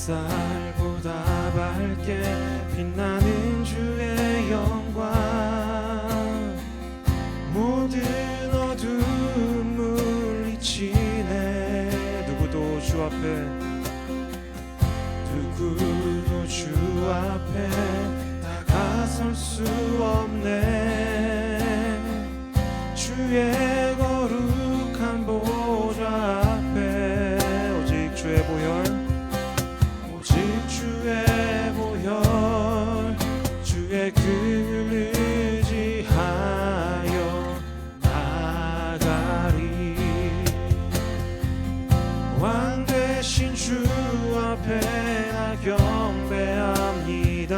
햇살보다 밝게 빛나는 주의 영광, 모든 어둠 물리치네. 누구도 주 앞에 다가설 수 없네. 주의 거룩한 보좌 앞에 오직 주의 보혈, 주의 글 의지하여 나가리. 왕 되신 주 앞에 나 경배합니다.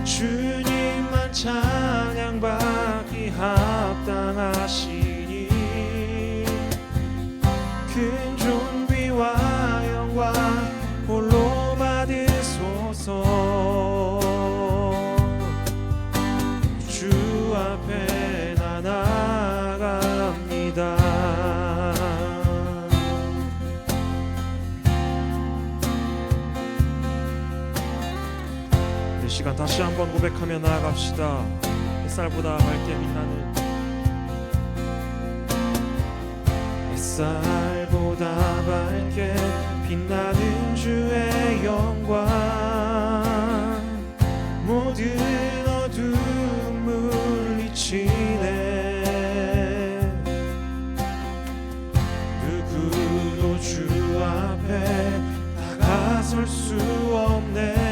주님만 찬양받기 합당하시니 큰 존귀와 영광 홀로 받으소서. 주 앞에 나 나아갑니다. 이 시간 다시 한번 고백하며 나아갑시다. 햇살보다 밝게 빛나는, 햇살보다 밝게 빛나는 주의 영광, 모든 어둠 물리치네. 누구도 주 앞에 다가설 수 없네.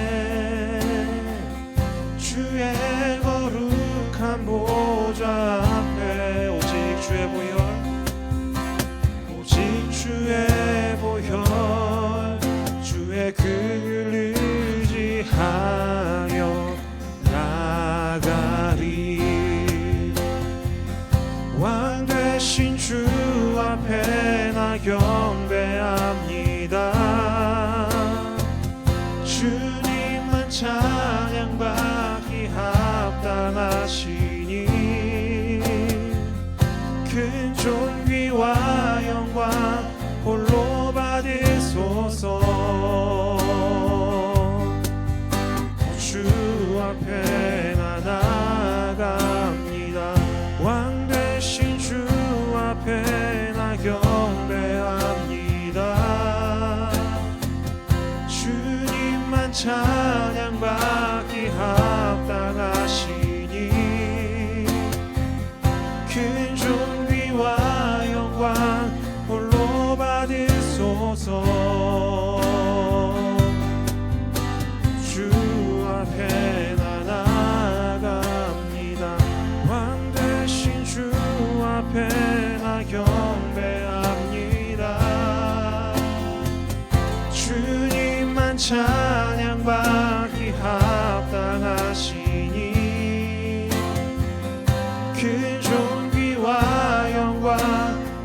주의 거룩한 보좌 앞에 오직 주의 보혈, 오직 주의 보혈, 주의 글 의지하여 나가리. 왕 되신 주 앞에 나 경배합니다. 주님만 찬양받기 합당하시니 큰 존귀와 영광 홀로 받으소서. 주 앞에 나 나아갑니다. 왕 되신 주 앞에 나 경배합니다. 주님만 찬양받기 합당하시니 큰 존귀와 영광 홀로 받으소서. 주 앞에 나 나아갑니다. 왕 되신 주 앞에 나 경배합니다. 주님만 찬양받기 합당하시니 큰 존귀와 영광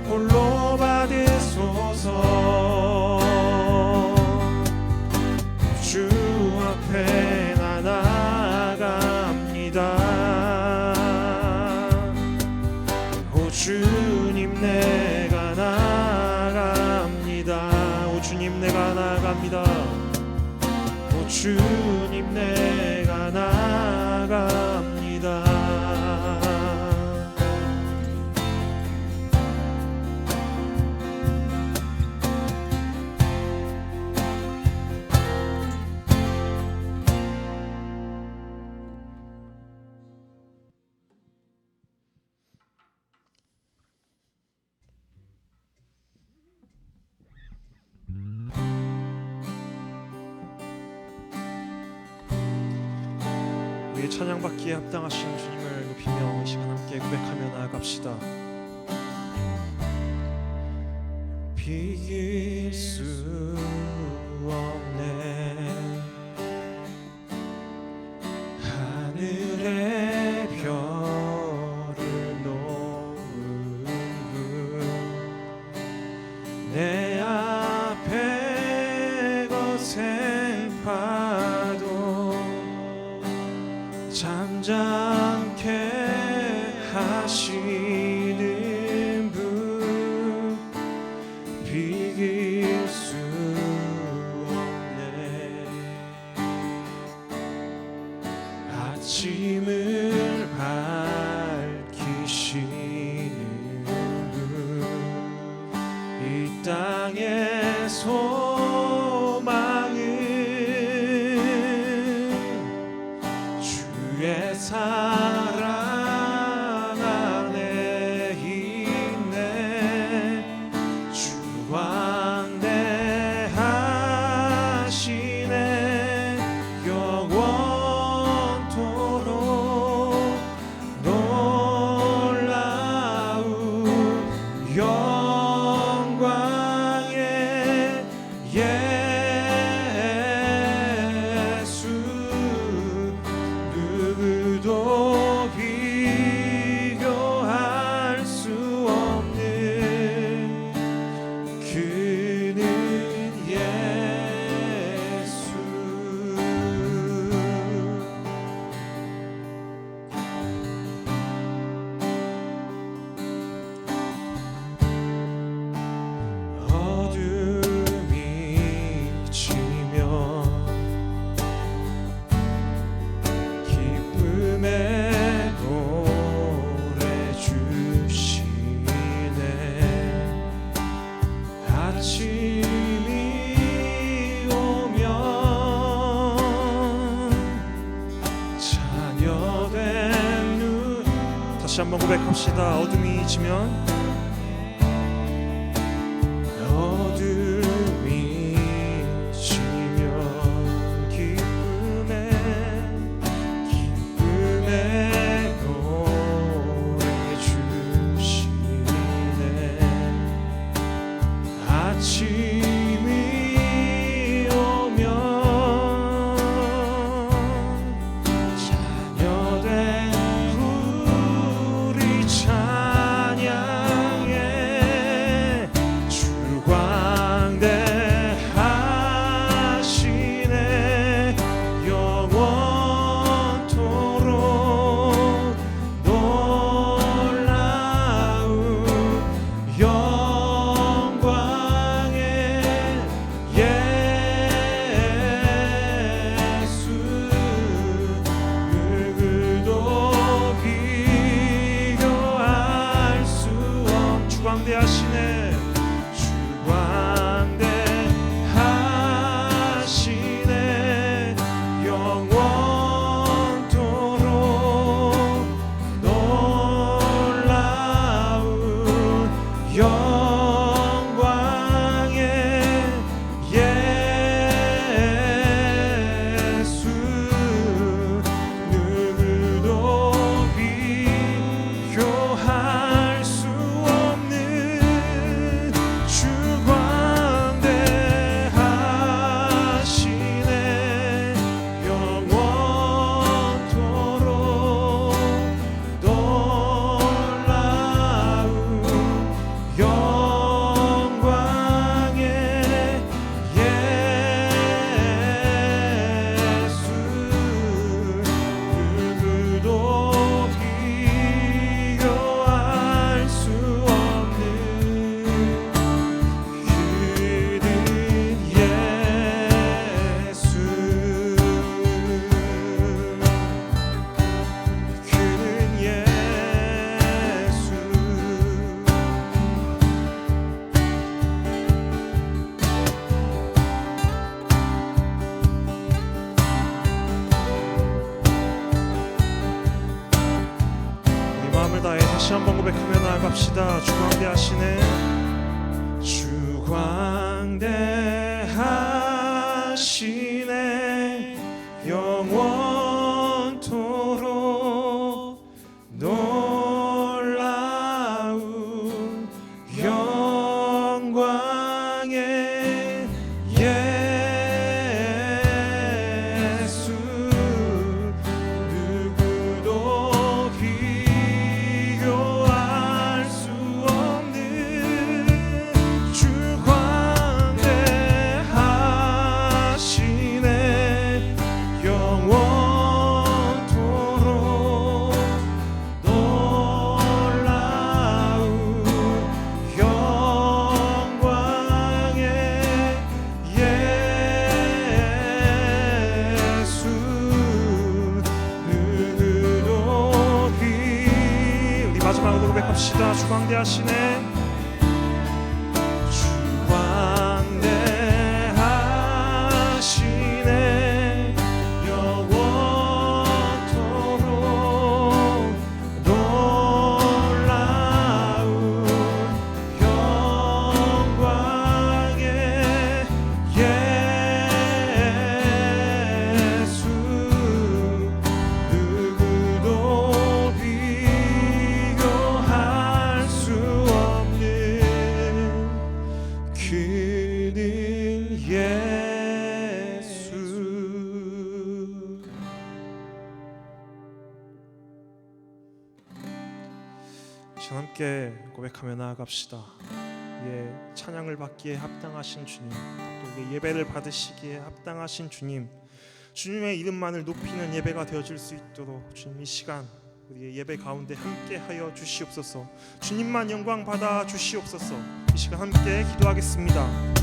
홀로 받으소서. 주 앞에 나 나아갑니다. 오 주님 내가 나아갑니다. 오 주님 내가 나아갑니다. 오 주님 내가 나아갑니다. 우리의 찬양받기에 합당하신 주님을 높이며 이 시간 함께 고백하며 나아갑시다. 비길 수 없네. 하늘의 별을 놓은 내 앞에 거센 파도 잠잠케 하시는 분, 비길 수 이 땅의 소망은 주의 사랑 안에 있네. 주 광대하시네. 영원토록 놀라운 영광의 예수, 누구도 비교할 수 없는 그는 예수. 어둠이 지면 기쁨의 노래 주시네. 아침이 오면 자녀된 눈. 다시 한번 고백합시다. 어둠이 지면 아침이 오면 자녀된 우리 찬양해. 주 광대하시네. 영원토록 놀라운 영광의 예수, 누구도 비교할 수 없는 주 광대하시네. 주 광대하시네. 영원토록 놀라운 영광의 예수, 누구도 비교할 수 없는 주 광대하시네. 영원토록 놀라운 영광의 예수, 누구도 비교할 수 없는 그는 예수. 그는 예수. 우리 마음을 다해 다시 한번 고백하며 나아갑시다. 주 광대하시네. 주 광대하시네. 영원토록 놀라운 영광의 예수, 누구도 비교할 수 없는 그는 예수. 함께 고백하며 나아갑시다. 찬양을 받기에 합당하신 주님, 또 예배를 받으시기에 합당하신 주님, 주님의 이름만을 높이는 예배가 되어질 수 있도록 주님 이 시간 우리의 예배 가운데 함께하여 주시옵소서. 주님만 영광 받아 주시옵소서. 이 시간 함께 기도하겠습니다.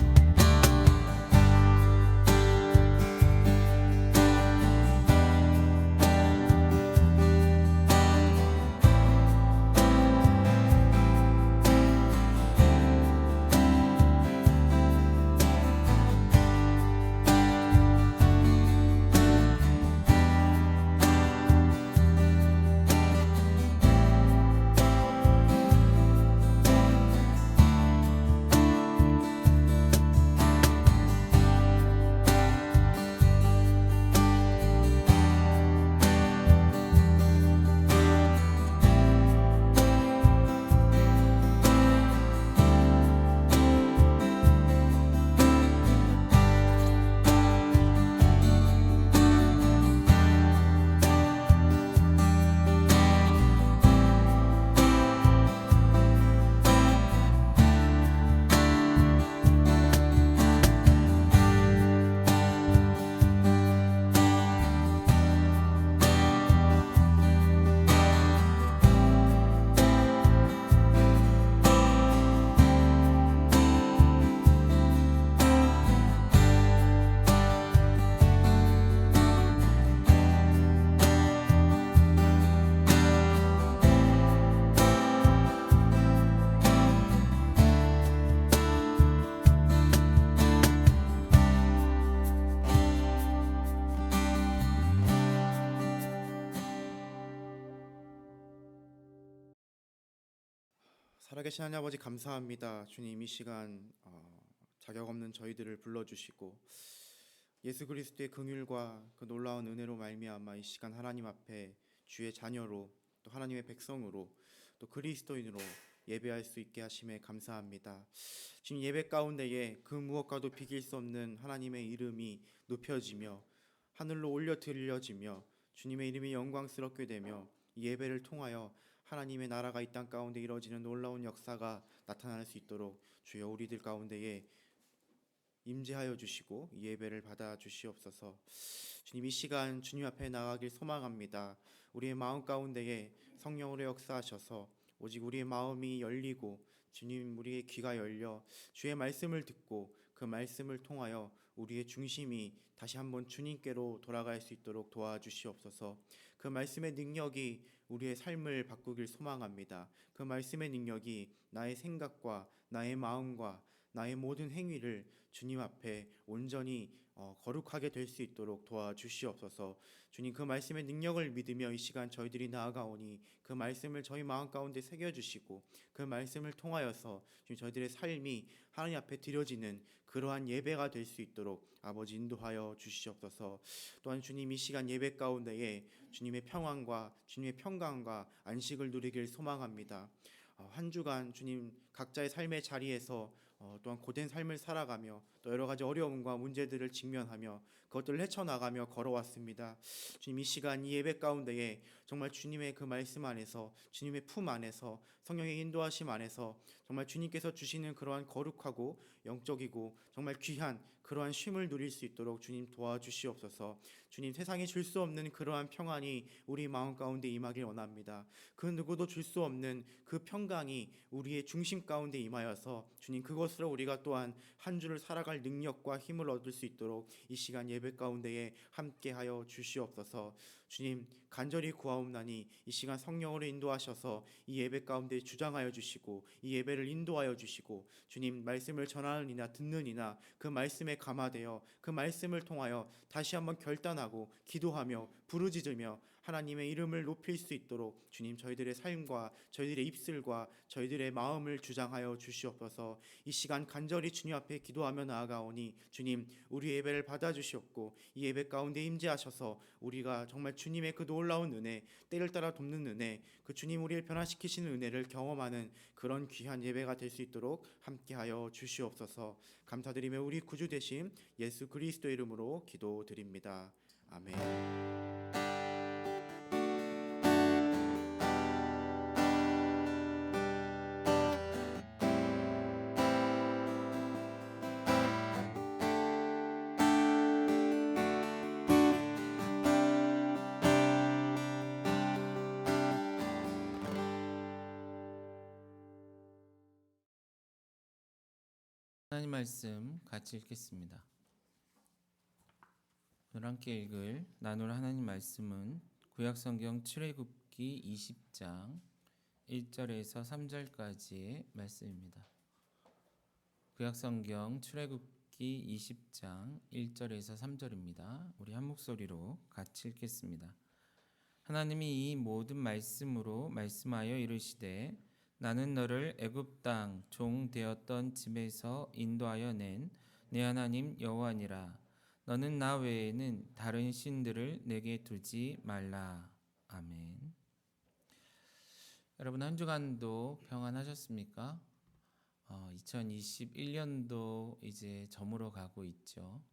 살아계신 하나님 아버지 감사합니다. 주님 이 시간 자격 없는 저희들을 불러주시고 예수 그리스도의 긍휼과 그 놀라운 은혜로 말미암아 이 시간 하나님 앞에 주의 자녀로 또 하나님의 백성으로 또 그리스도인으로 예배할 수 있게 하심에 감사합니다. 지금 예배 가운데에 그 무엇과도 비길 수 없는 하나님의 이름이 높여지며 하늘로 올려 들려지며 주님의 이름이 영광스럽게 되며 이 예배를 통하여 하나님의 나라가 이 땅 가운데 이루어지는 놀라운 역사가 나타날 수 있도록 주여 우리들 가운데에 임재하여 주시고 이 예배를 받아 주시옵소서. 주님 이 시간 주님 앞에 나가길 소망합니다. 우리의 마음 가운데에 성령으로 역사하셔서 오직 우리의 마음이 열리고 주님 우리의 귀가 열려 주의 말씀을 듣고 그 말씀을 통하여 우리의 중심이 다시 한번 주님께로 돌아갈 수 있도록 도와주시옵소서. 그 말씀의 능력이 우리의 삶을 바꾸길 소망합니다. 그 말씀의 능력이 나의 생각과 나의 마음과 나의 모든 행위를 주님 앞에 온전히 거룩하게 될 수 있도록 도와주시옵소서. 주님 그 말씀의 능력을 믿으며 이 시간 저희들이 나아가오니 그 말씀을 저희 마음 가운데 새겨주시고 그 말씀을 통하여서 주님 저희들의 삶이 하나님 앞에 드려지는 그러한 예배가 될 수 있도록 아버지 인도하여 주시옵소서. 또한 주님 이 시간 예배 가운데에 주님의 평안과 주님의 평강과 안식을 누리길 소망합니다. 한 주간 주님 각자의 삶의 자리에서 또한 고된 삶을 살아가며 또 여러 가지 어려움과 문제들을 직면하며 그것들을 헤쳐나가며 걸어왔습니다. 주님 이 시간 이 예배 가운데에 정말 주님의 그 말씀 안에서 주님의 품 안에서 성령의 인도하심 안에서 정말 주님께서 주시는 그러한 거룩하고 영적이고 정말 귀한 그러한 쉼을 누릴 수 있도록 주님 도와주시옵소서. 주님 세상이 줄 수 없는 그러한 평안이 우리 마음 가운데 임하길 원합니다. 그 누구도 줄 수 없는 그 평강이 우리의 중심 가운데 임하여서 주님 그것으로 우리가 또한 한 주를 살아갈 능력과 힘을 얻을 수 있도록 이 시간 예배 가운데에 함께하여 주시옵소서. 주님 간절히 구하옵나니 이 시간 성령으로 인도하셔서 이 예배 가운데 주장하여 주시고 이 예배를 인도하여 주시고 주님 말씀을 전하는 이나 듣는 이나 그 말씀에 감화되어 그 말씀을 통하여 다시 한번 결단하고 기도하며 부르짖으며 하나님의 이름을 높일 수 있도록 주님 저희들의 삶과 저희들의 입술과 저희들의 마음을 주장하여 주시옵소서. 이 시간 간절히 주님 앞에 기도하며 나아가오니 주님 우리 예배를 받아주시옵고 이 예배 가운데 임재하셔서 우리가 정말 주님의 그 놀라운 은혜, 때를 따라 돕는 은혜, 그 주님 우리를 변화시키시는 은혜를 경험하는 그런 귀한 예배가 될 수 있도록 함께하여 주시옵소서. 감사드리며 우리 구주 되심 예수 그리스도의 이름으로 기도드립니다. 아멘. 하나님 말씀 같이 읽겠습니다. 오늘 함께 나눌 하나님 말씀은 구약성경 출애굽기 20장 1절에서 3절까지의 말씀입니다. 구약성경 출애굽기 20장 1절에서 3절입니다. 우리 한 목소리로 같이 읽겠습니다. 하나님이 이 모든 말씀으로 말씀하여 이르시되 나는 너를 애굽 땅 종 되었던 집에서 인도하여 낸 내 하나님 여호와니라. 너는 나 외에는 다른 신들을 내게 두지 말라. 아멘. 여러분 한 주간도 평안하셨습니까? 2021년도 이제 저물어 가고 있죠.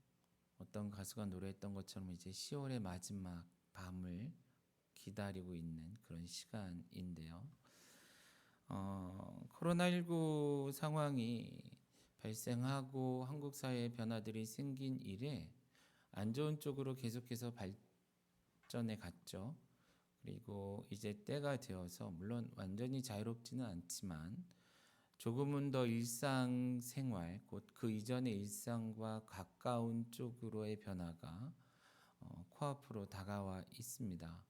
어떤 가수가 노래했던 것처럼 이제 10월의 마지막 밤을 기다리고 있는 그런 시간인데요. 코로나19 상황이 발생하고 한국 사회에 변화들이 생긴 이래 안 좋은 쪽으로 계속해서 발전해 갔죠. 그리고 이제 때가 되어서 물론 완전히 자유롭지는 않지만 조금은 더 일상생활, 곧 그 이전의 일상과 가까운 쪽으로의 변화가 코앞으로 다가와 있습니다.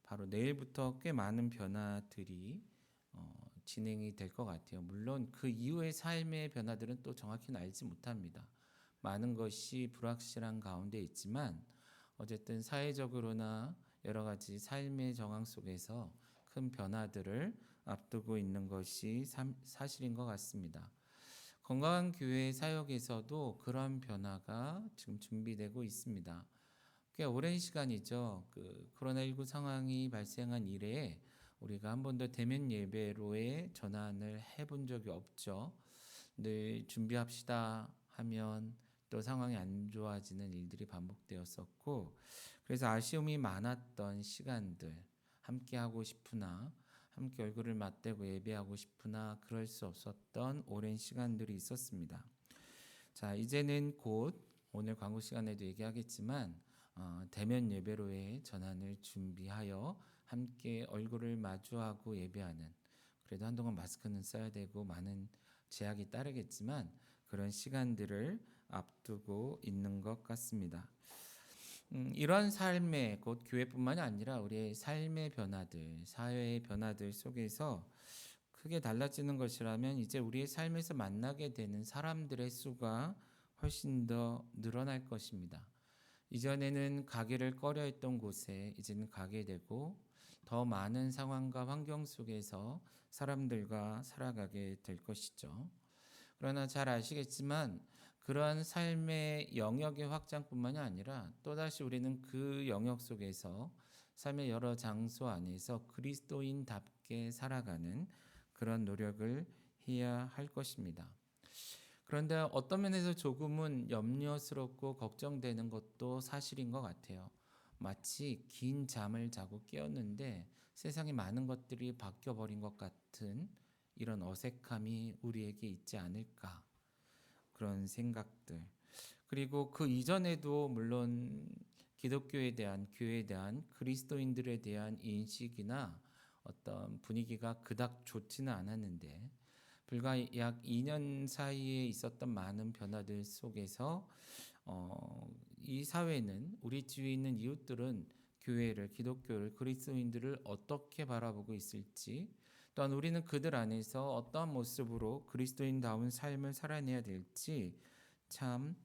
바로 내일부터 꽤 많은 변화들이 진행이 될 것 같아요. 물론 그 이후의 삶의 변화들은 또 정확히는 알지 못합니다. 많은 것이 불확실한 가운데 있지만 어쨌든 사회적으로나 여러 가지 삶의 정황 속에서 큰 변화들을 앞두고 있는 것이 사실인 것 같습니다. 건강한 교회 사역에서도 그런 변화가 지금 준비되고 있습니다. 꽤 오랜 시간이죠. 그 코로나19 상황이 발생한 이래에 우리가 한 번도 대면 예배로의 전환을 해본 적이 없죠. 늘 준비합시다 하면 또 상황이 안 좋아지는 일들이 반복되었었고, 그래서 아쉬움이 많았던 시간들, 함께 하고 싶으나 함께 얼굴을 맞대고 예배하고 싶으나 그럴 수 없었던 오랜 시간들이 있었습니다. 자, 이제는 곧 오늘 광고 시간에도 얘기하겠지만 대면 예배로의 전환을 준비하여 함께 얼굴을 마주하고 예배하는, 그래도 한동안 마스크는 써야 되고 많은 제약이 따르겠지만 그런 시간들을 앞두고 있는 것 같습니다. 이러한 삶의 곧 교회뿐만이 아니라 우리의 삶의 변화들, 사회의 변화들 속에서 크게 달라지는 것이라면 이제 우리의 삶에서 만나게 되는 사람들의 수가 훨씬 더 늘어날 것입니다. 이전에는 가기를 꺼려했던 곳에 이제는 가게 되고 더 많은 상황과 환경 속에서 사람들과 살아가게 될 것이죠. 그러나 잘 아시겠지만 그러한 삶의 영역의 확장뿐만이 아니라 또다시 우리는 그 영역 속에서 삶의 여러 장소 안에서 그리스도인답게 살아가는 그런 노력을 해야 할 것입니다. 그런데 어떤 면에서 조금은 염려스럽고 걱정되는 것도 사실인 것 같아요. 마치 긴 잠을 자고 깨었는데 세상에 많은 것들이 바뀌어버린 것 같은 이런 어색함이 우리에게 있지 않을까, 그런 생각들. 그리고 그 이전에도 물론 기독교에 대한, 교회에 대한, 그리스도인들에 대한 인식이나 어떤 분위기가 그닥 좋지는 않았는데 불과 약 2년 사이에 있었던 많은 변화들 속에서 이 사회는, 우리 주위에 있는 이웃들은 교회를, 기독교를, 그리스도인들을 어떻게 바라보고 있을지, 또한 우리는 그들 안에서 어떠한 모습으로 그리스도인다운 삶을 살아내야 될지 참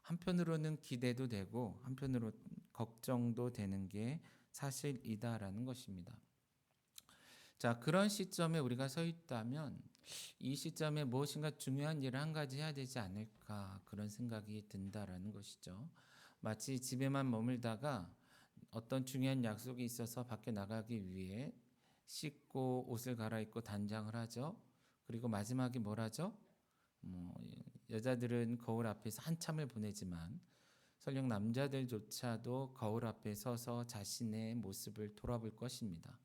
한편으로는 기대도 되고 한편으로 걱정도 되는 게 사실이다라는 것입니다. 자, 그런 시점에 우리가 서 있다면 이 시점에 무엇인가 중요한 일을 한 가지 해야 되지 않을까 그런 생각이 든다라는 것이죠. 마치 집에만 머물다가 어떤 중요한 약속이 있어서 밖에 나가기 위해 씻고 옷을 갈아입고 단장을 하죠. 그리고 마지막에 뭘 하죠? 뭐 여자들은 거울 앞에서 한참을 보내지만 설령 남자들조차도 거울 앞에 서서 자신의 모습을 돌아볼 것입니다.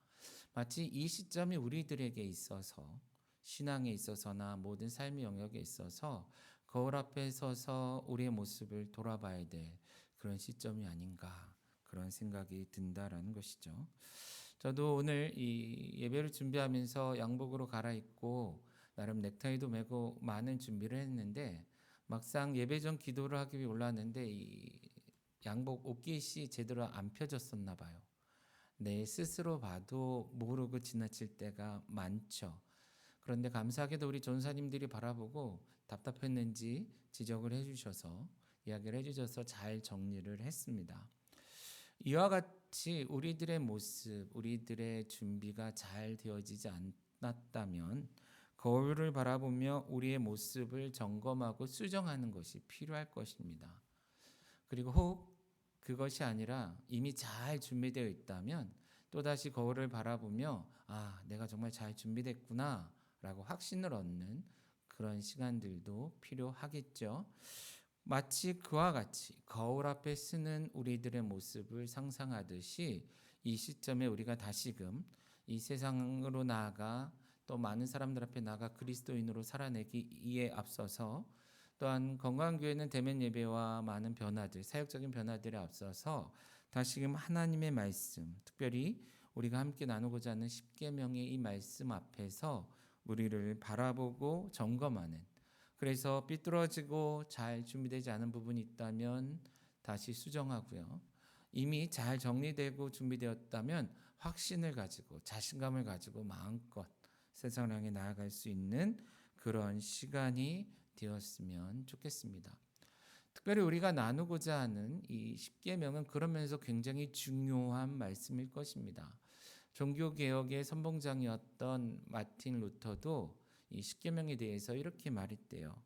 마치 이 시점이 우리들에게 있어서 신앙에 있어서나 모든 삶의 영역에 있어서 거울 앞에 서서 우리의 모습을 돌아봐야 될 그런 시점이 아닌가 그런 생각이 든다라는 것이죠. 저도 오늘 이 예배를 준비하면서 양복으로 갈아입고 나름 넥타이도 매고 많은 준비를 했는데 막상 예배 전 기도를 하기 위해 올랐는데 이 양복 옷깃이 제대로 안 펴졌었나 봐요. 내 스스로 봐도 모르고 지나칠 때가 많죠. 그런데 감사하게도 우리 전사님들이 바라보고 답답했는지 지적을 해주셔서 이야기를 해주셔서 잘 정리를 했습니다. 이와 같이 우리들의 모습, 우리들의 준비가 잘 되어지지 않았다면 거울을 바라보며 우리의 모습을 점검하고 수정하는 것이 필요할 것입니다. 그리고 혹 그것이 아니라 이미 잘 준비되어 있다면 또다시 거울을 바라보며 아, 내가 정말 잘 준비됐구나 라고 확신을 얻는 그런 시간들도 필요하겠죠. 마치 그와 같이 거울 앞에 쓰는 우리들의 모습을 상상하듯이 이 시점에 우리가 다시금 이 세상으로 나아가 또 많은 사람들 앞에 나아가 그리스도인으로 살아내기에 앞서서 또한 건강교회는 대면 예배와 많은 변화들, 사역적인 변화들에 앞서서 다시금 하나님의 말씀, 특별히 우리가 함께 나누고자 하는 십계명의 이 말씀 앞에서 우리를 바라보고 점검하는, 그래서 삐뚤어지고 잘 준비되지 않은 부분이 있다면 다시 수정하고요. 이미 잘 정리되고 준비되었다면 확신을 가지고 자신감을 가지고 마음껏 세상을 향해 나아갈 수 있는 그런 시간이 되었으면 좋겠습니다. 특별히 우리가 나누고자 하는 이 십계명은 그런 면에서 굉장히 중요한 말씀일 것입니다. 종교개혁의 선봉장이었던 마틴 루터도 이 십계명에 대해서 이렇게 말했대요.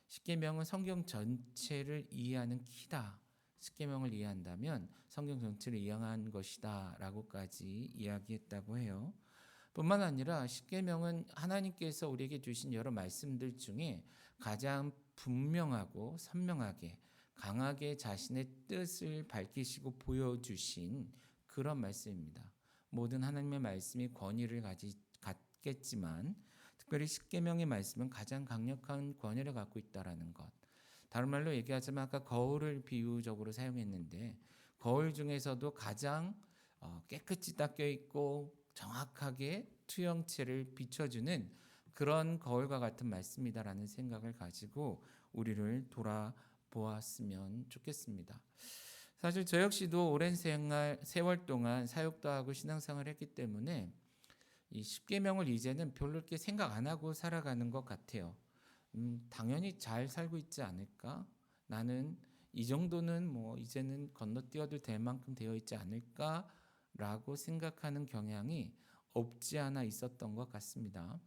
십계명은 성경 전체를 이해하는 키다. 십계명을 이해한다면 성경 전체를 이해한 것이다 라고까지 이야기했다고 해요. 뿐만 아니라 십계명은 하나님께서 우리에게 주신 여러 말씀들 중에 가장 분명하고 선명하게 강하게 자신의 뜻을 밝히시고 보여주신 그런 말씀입니다. 모든 하나님의 말씀이 권위를 갖겠지만 특별히 십계명의 말씀은 가장 강력한 권위를 갖고 있다라는 것. 다른 말로 얘기하자면 아까 거울을 비유적으로 사용했는데 거울 중에서도 가장 깨끗이 닦여 있고 정확하게 투영체를 비춰주는 그런 거울과 같은 말씀이다라는 생각을 가지고 우리를 돌아보았으면 좋겠습니다. 사실 저 역시도 오랜 세월 동안 사역도 하고 신앙생활을 했기 때문에 이 십계명을 이제는 별로 이렇게 생각 안 하고 살아가는 것 같아요. 당연히 잘 살고 있지 않을까? 나는 이 정도는 뭐 이제는 건너뛰어도 될 만큼 되어 있지 않을까라고 생각하는 경향이 없지 않아 있었던 것 같습니다.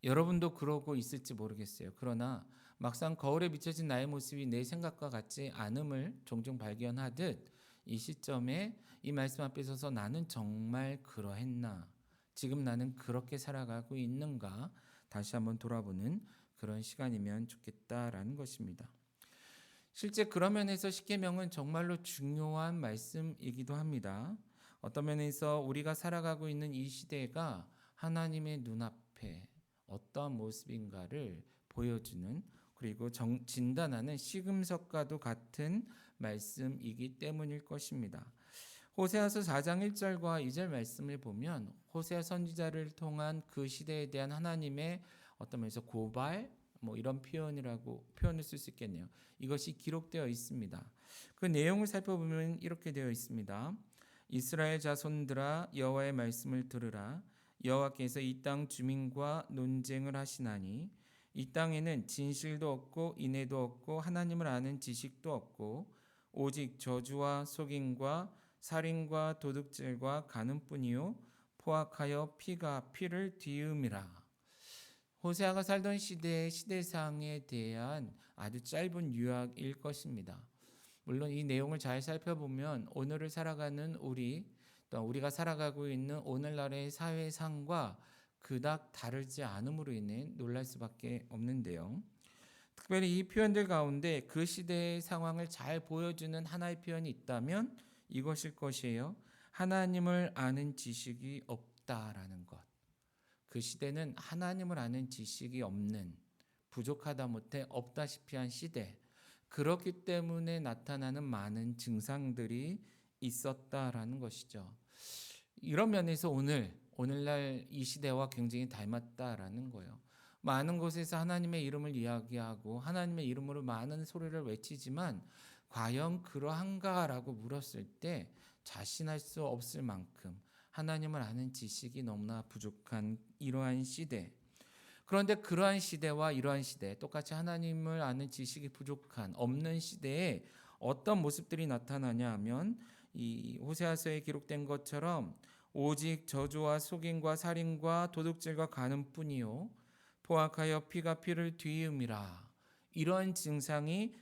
여러분도 그러고 있을지 모르겠어요. 그러나 막상 거울에 비춰진 나의 모습이 내 생각과 같지 않음을 종종 발견하듯 이 시점에 이 말씀 앞에 서서 나는 정말 그러했나? 지금 나는 그렇게 살아가고 있는가? 다시 한번 돌아보는 그런 시간이면 좋겠다라는 것입니다. 실제 그런 면에서 십계명은 정말로 중요한 말씀이기도 합니다. 어떤 면에서 우리가 살아가고 있는 이 시대가 하나님의 눈앞에 어떠한 모습인가를 보여주는 그리고 진단하는 시금석과도 같은 말씀이기 때문일 것입니다. 호세아서 4장 1절과 2절 말씀을 보면 호세아 선지자를 통한 그 시대에 대한 하나님의 어떤 면에서 고발 이런 표현을 쓸 수 있겠네요. 이것이 기록되어 있습니다. 그 내용을 살펴보면 이렇게 되어 있습니다. 이스라엘 자손들아 여호와의 말씀을 들으라. 여호와께서 이 땅 주민과 논쟁을 하시나니 이 땅에는 진실도 없고 인애도 없고 하나님을 아는 지식도 없고 오직 저주와 속임과 살인과 도둑질과 간음뿐이요 포악하여 피가 피를 뒤음이라. 호세아가 살던 시대의 시대상에 대한 아주 짧은 요약일 것입니다. 물론 이 내용을 잘 살펴보면 오늘을 살아가는 우리, 또 우리가 살아가고 있는 오늘날의 사회상과 그닥 다르지 않음으로 인해 놀랄 수밖에 없는데요. 특별히 이 표현들 가운데 그 시대의 상황을 잘 보여주는 하나의 표현이 있다면 이것일 것이에요. 하나님을 아는 지식이 없다라는 것. 그 시대는 하나님을 아는 지식이 없는, 부족하다 못해 없다시피 한 시대. 그렇기 때문에 나타나는 많은 증상들이 있었다라는 것이죠. 이런 면에서 오늘날 이 시대와 굉장히 닮았다라는 거예요. 많은 곳에서 하나님의 이름을 이야기하고 하나님의 이름으로 많은 소리를 외치지만 과연 그러한가라고 물었을 때 자신할 수 없을 만큼 하나님을 아는 지식이 너무나 부족한 이러한 시대. 그런데 그러한 시대와 이러한 시대, 똑같이 하나님을 아는 지식이 부족한 없는 시대에 어떤 모습들이 나타나냐 하면 이 호세아서에 기록된 것처럼 오직 저주와 속임과 살인과 도둑질과 간음뿐이요 포악하여 피가 피를 뒤음이라. 이런 증상이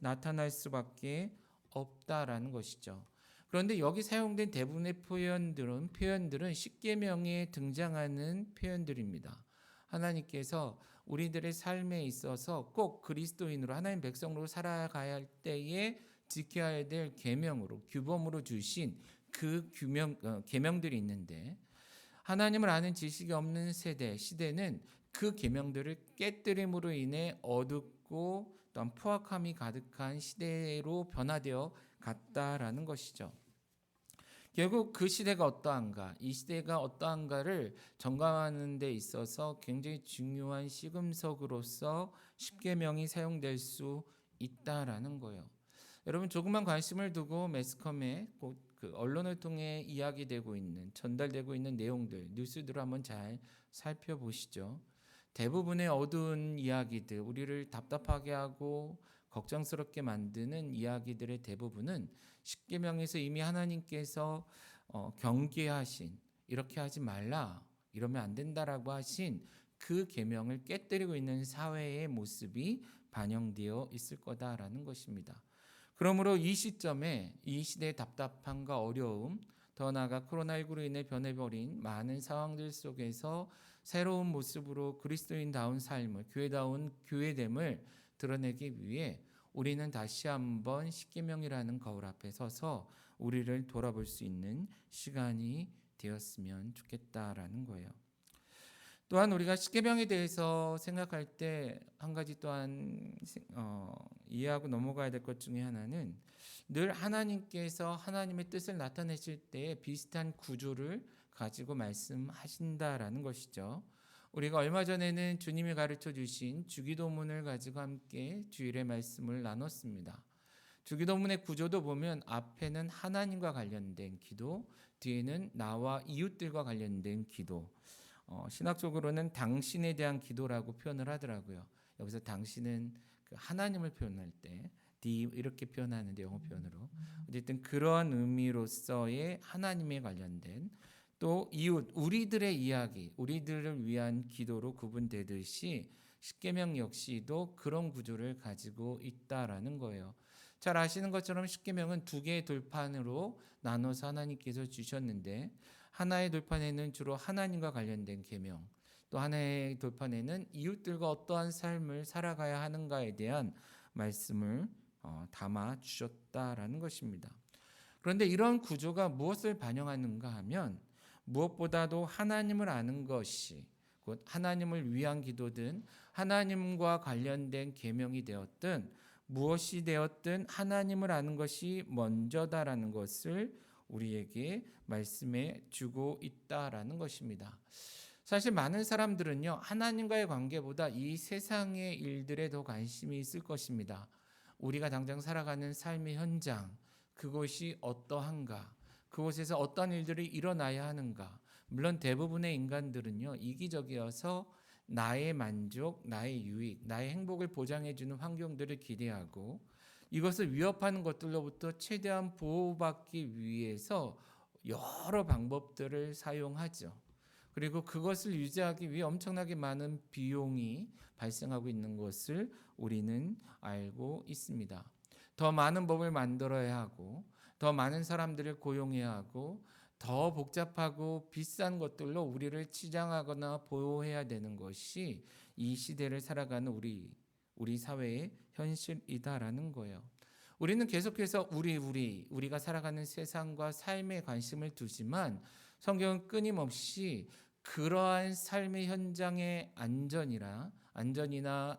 나타날 수밖에 없다라는 것이죠. 그런데 여기 사용된 대부분의 표현들은 십계명에 등장하는 표현들입니다. 하나님께서 우리들의 삶에 있어서 꼭 그리스도인으로 하나님 백성으로 살아가야 할 때에 지켜야 될 계명으로 규범으로 주신 그 계명들이 있는데 하나님을 아는 지식이 없는 시대는 그 계명들을 깨뜨림으로 인해 어둡고 또한 포악함이 가득한 시대로 변화되어 갔다라는 것이죠. 결국 그 시대가 어떠한가, 이 시대가 어떠한가를 점검하는 데 있어서 굉장히 중요한 시금석으로서 십계명이 사용될 수 있다라는 거예요. 여러분 조금만 관심을 두고 매스컴에 그 언론을 통해 이야기되고 있는, 전달되고 있는 내용들, 뉴스들을 한번 잘 살펴보시죠. 대부분의 어두운 이야기들, 우리를 답답하게 하고 걱정스럽게 만드는 이야기들의 대부분은 십계명에서 이미 하나님께서 경계하신, 이렇게 하지 말라, 이러면 안 된다라고 하신 그 계명을 깨뜨리고 있는 사회의 모습이 반영되어 있을 거다라는 것입니다. 그러므로 이 시점에 이 시대의 답답함과 어려움, 더 나아가 코로나19로 인해 변해버린 많은 상황들 속에서 새로운 모습으로 그리스도인다운 삶을, 교회다운 교회됨을 드러내기 위해 우리는 다시 한번 십계명이라는 거울 앞에 서서 우리를 돌아볼 수 있는 시간이 되었으면 좋겠다라는 거예요. 또한 우리가 십계명에 대해서 생각할 때 한 가지 또한 이해하고 넘어가야 될 것 중에 하나는 늘 하나님께서 하나님의 뜻을 나타내실 때 비슷한 구조를 가지고 말씀하신다라는 것이죠. 우리가 얼마 전에는 주님이 가르쳐 주신 주기도문을 가지고 함께 주일의 말씀을 나눴습니다. 주기도문의 구조도 보면 앞에는 하나님과 관련된 기도, 뒤에는 나와 이웃들과 관련된 기도. 신학적으로는 당신에 대한 기도라고 표현을 하더라고요. 여기서 당신은 그 하나님을 표현할 때 thee 이렇게 표현하는데 영어 표현으로 어쨌든 그러한 의미로서의 하나님에 관련된 또 이웃 우리들의 이야기 우리들을 위한 기도로 구분되듯이 십계명 역시도 그런 구조를 가지고 있다라는 거예요. 잘 아시는 것처럼 십계명은 두 개의 돌판으로 나눠서 하나님께서 주셨는데 하나의 돌판에는 주로 하나님과 관련된 계명, 또 하나의 돌판에는 이웃들과 어떠한 삶을 살아가야 하는가에 대한 말씀을 담아 주셨다라는 것입니다. 그런데 이런 구조가 무엇을 반영하는가 하면 무엇보다도 하나님을 아는 것이 곧 하나님을 위한 기도든 하나님과 관련된 계명이 되었든 무엇이 되었든 하나님을 아는 것이 먼저다라는 것을 우리에게 말씀해 주고 있다라는 것입니다. 사실 많은 사람들은요 하나님과의 관계보다 이 세상의 일들에 더 관심이 있을 것입니다. 우리가 당장 살아가는 삶의 현장, 그것이 어떠한가, 그곳에서 어떤 일들이 일어나야 하는가. 물론 대부분의 인간들은요 이기적이어서 나의 만족, 나의 유익, 나의 행복을 보장해 주는 환경들을 기대하고 이것을 위협하는 것들로부터 최대한 보호받기 위해서 여러 방법들을 사용하죠. 그리고 그것을 유지하기 위해 엄청나게 많은 비용이 발생하고 있는 것을 우리는 알고 있습니다. 더 많은 법을 만들어야 하고, 더 많은 사람들을 고용해야 하고, 더 복잡하고 비싼 것들로 우리를 치장하거나 보호해야 되는 것이 이 시대를 살아가는 우리 사회의 현실이다라는 거예요. 우리는 계속해서 우리가 살아가는 세상과 삶에 관심을 두지만 성경은 끊임없이 그러한 삶의 현장의 안전이나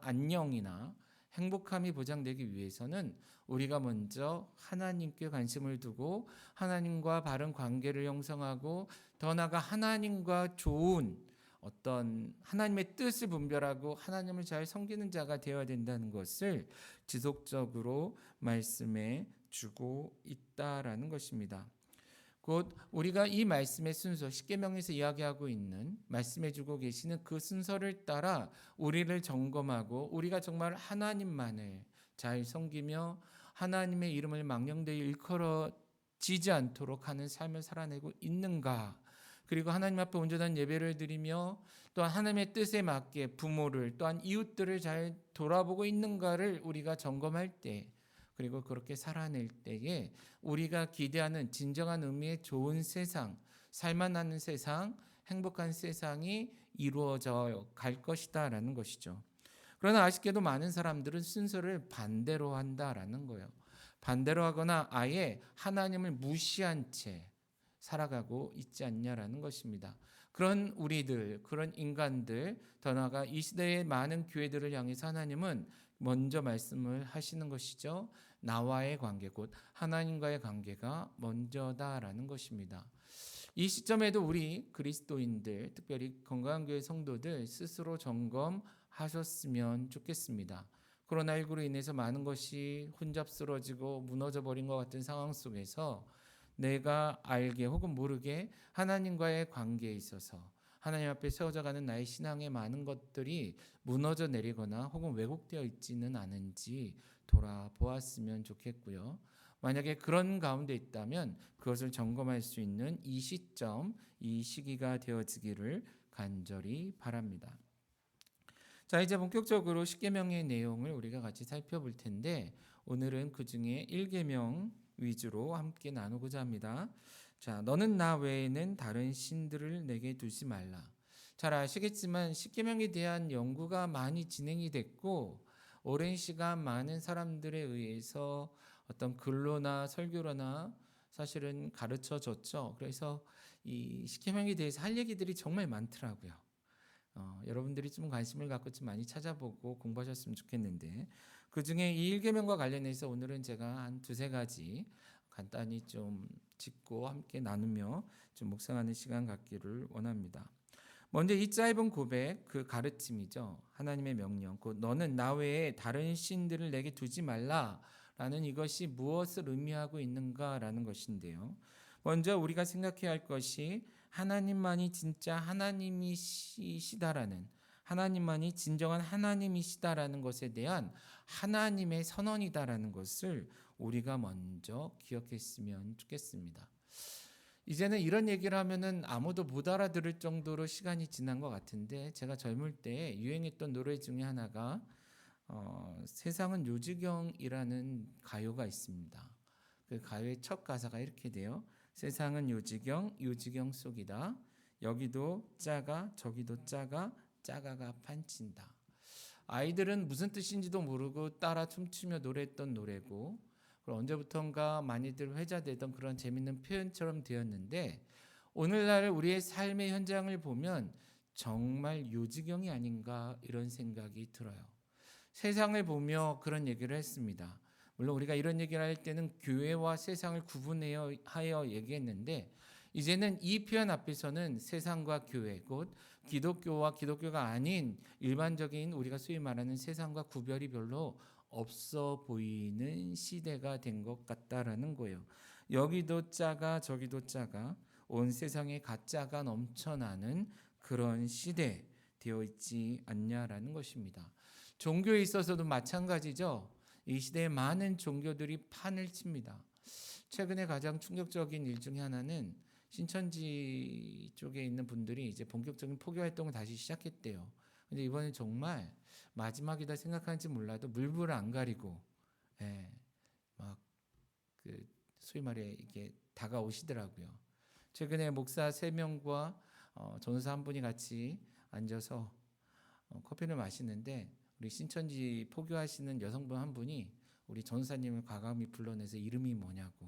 안녕이나 행복함이 보장되기 위해서는 우리가 먼저 하나님께 관심을 두고 하나님과 바른 관계를 형성하고 더 나아가 하나님과 좋은 어떤 하나님의 뜻을 분별하고 하나님을 잘 섬기는 자가 되어야 된다는 것을 지속적으로 말씀해 주고 있다라는 것입니다. 곧 우리가 이 말씀의 순서, 십계명에서 이야기하고 있는 말씀해 주고 계시는 그 순서를 따라 우리를 점검하고 우리가 정말 하나님만을 잘 섬기며 하나님의 이름을 망령되이 일컬어지지 않도록 하는 삶을 살아내고 있는가, 그리고 하나님 앞에 온전한 예배를 드리며 또한 하나님의 뜻에 맞게 부모를 또한 이웃들을 잘 돌아보고 있는가를 우리가 점검할 때, 그리고 그렇게 살아낼 때에 우리가 기대하는 진정한 의미의 좋은 세상, 살만하는 세상, 행복한 세상이 이루어져 갈 것이다라는 것이죠. 그러나 아쉽게도 많은 사람들은 순서를 반대로 한다라는 거예요. 반대로 하거나 아예 하나님을 무시한 채 살아가고 있지 않냐라는 것입니다. 그런 우리들, 그런 인간들, 더 나아가 이 시대의 많은 교회들을 향해서 하나님은 먼저 말씀을 하시는 것이죠. 나와의 관계, 곧 하나님과의 관계가 먼저다라는 것입니다. 이 시점에도 우리 그리스도인들, 특별히 건강교회 성도들 스스로 점검하셨으면 좋겠습니다. 코로나19로 인해서 많은 것이 혼잡스러워지고 무너져 버린 것 같은 상황 속에서 내가 알게 혹은 모르게 하나님과의 관계에 있어서 하나님 앞에 세워져가는 나의 신앙의 많은 것들이 무너져 내리거나 혹은 왜곡되어 있지는 않은지 돌아보았으면 좋겠고요. 만약에 그런 가운데 있다면 그것을 점검할 수 있는 이 시점, 이 시기가 되어지기를 간절히 바랍니다. 자, 이제 본격적으로 십계명의 내용을 우리가 같이 살펴볼 텐데 오늘은 그 중에 1계명 위주로 함께 나누고자 합니다. 자, 너는 나 외에는 다른 신들을 내게 두지 말라. 잘 아시겠지만 십계명에 대한 연구가 많이 진행이 됐고 오랜 시간 많은 사람들에 의해서 어떤 글로나 설교로나 사실은 가르쳐졌죠. 그래서 이 십계명에 대해서 할 얘기들이 정말 많더라고요. 여러분들이 좀 관심을 갖고 좀 많이 찾아보고 공부하셨으면 좋겠는데 그 중에 이 1계명과 관련해서 오늘은 제가 한 두세 가지 간단히 좀 짚고 함께 나누며 좀 묵상하는 시간 갖기를 원합니다. 먼저 이 짧은 고백, 그 가르침이죠. 하나님의 명령, 곧 너는 나 외에 다른 신들을 내게 두지 말라라는 이것이 무엇을 의미하고 있는가라는 것인데요. 먼저 우리가 생각해야 할 것이 하나님만이 진짜 하나님이시다라는, 하나님만이 진정한 하나님이시다라는 것에 대한 하나님의 선언이다라는 것을 우리가 먼저 기억했으면 좋겠습니다. 이제는 이런 얘기를 하면은 아무도 못 알아들을 정도로 시간이 지난 것 같은데 제가 젊을 때 유행했던 노래 중에 하나가 세상은 요지경이라는 가요가 있습니다. 그 가요의 첫 가사가 이렇게 돼요. 세상은 요지경, 요지경 속이다. 여기도 짜가, 저기도 짜가, 짜가가 판친다. 아이들은 무슨 뜻인지도 모르고 따라 춤추며 노래했던 노래고 언제부턴가 많이들 회자되던 그런 재밌는 표현처럼 되었는데 오늘날 우리의 삶의 현장을 보면 정말 요지경이 아닌가 이런 생각이 들어요. 세상을 보며 그런 얘기를 했습니다. 물론 우리가 이런 얘기를 할 때는 교회와 세상을 구분하여 얘기했는데 이제는 이 표현 앞에서는 세상과 교회, 곧 기독교와 기독교가 아닌 일반적인 우리가 소위 말하는 세상과 구별이 별로 없어 보이는 시대가 된 것 같다라는 거예요. 여기도 짜가 저기도 짜가 온 세상에 가짜가 넘쳐나는 그런 시대 되어 있지 않냐라는 것입니다. 종교에 있어서도 마찬가지죠. 이 시대에 많은 종교들이 판을 칩니다. 최근에 가장 충격적인 일 중에 하나는 신천지 쪽에 있는 분들이 이제 본격적인 포교 활동을 다시 시작했대요. 근데 이번엔 정말 마지막이다 생각하는지 몰라도 물불을 안 가리고, 예, 막 그 소위 말해 이게 다가오시더라고요. 최근에 목사 3명과 전사 한 분이 같이 앉아서 커피를 마시는데, 우리 신천지 포교하시는 여성분 한 분이 우리 전사님을 과감히 불러내서 이름이 뭐냐고,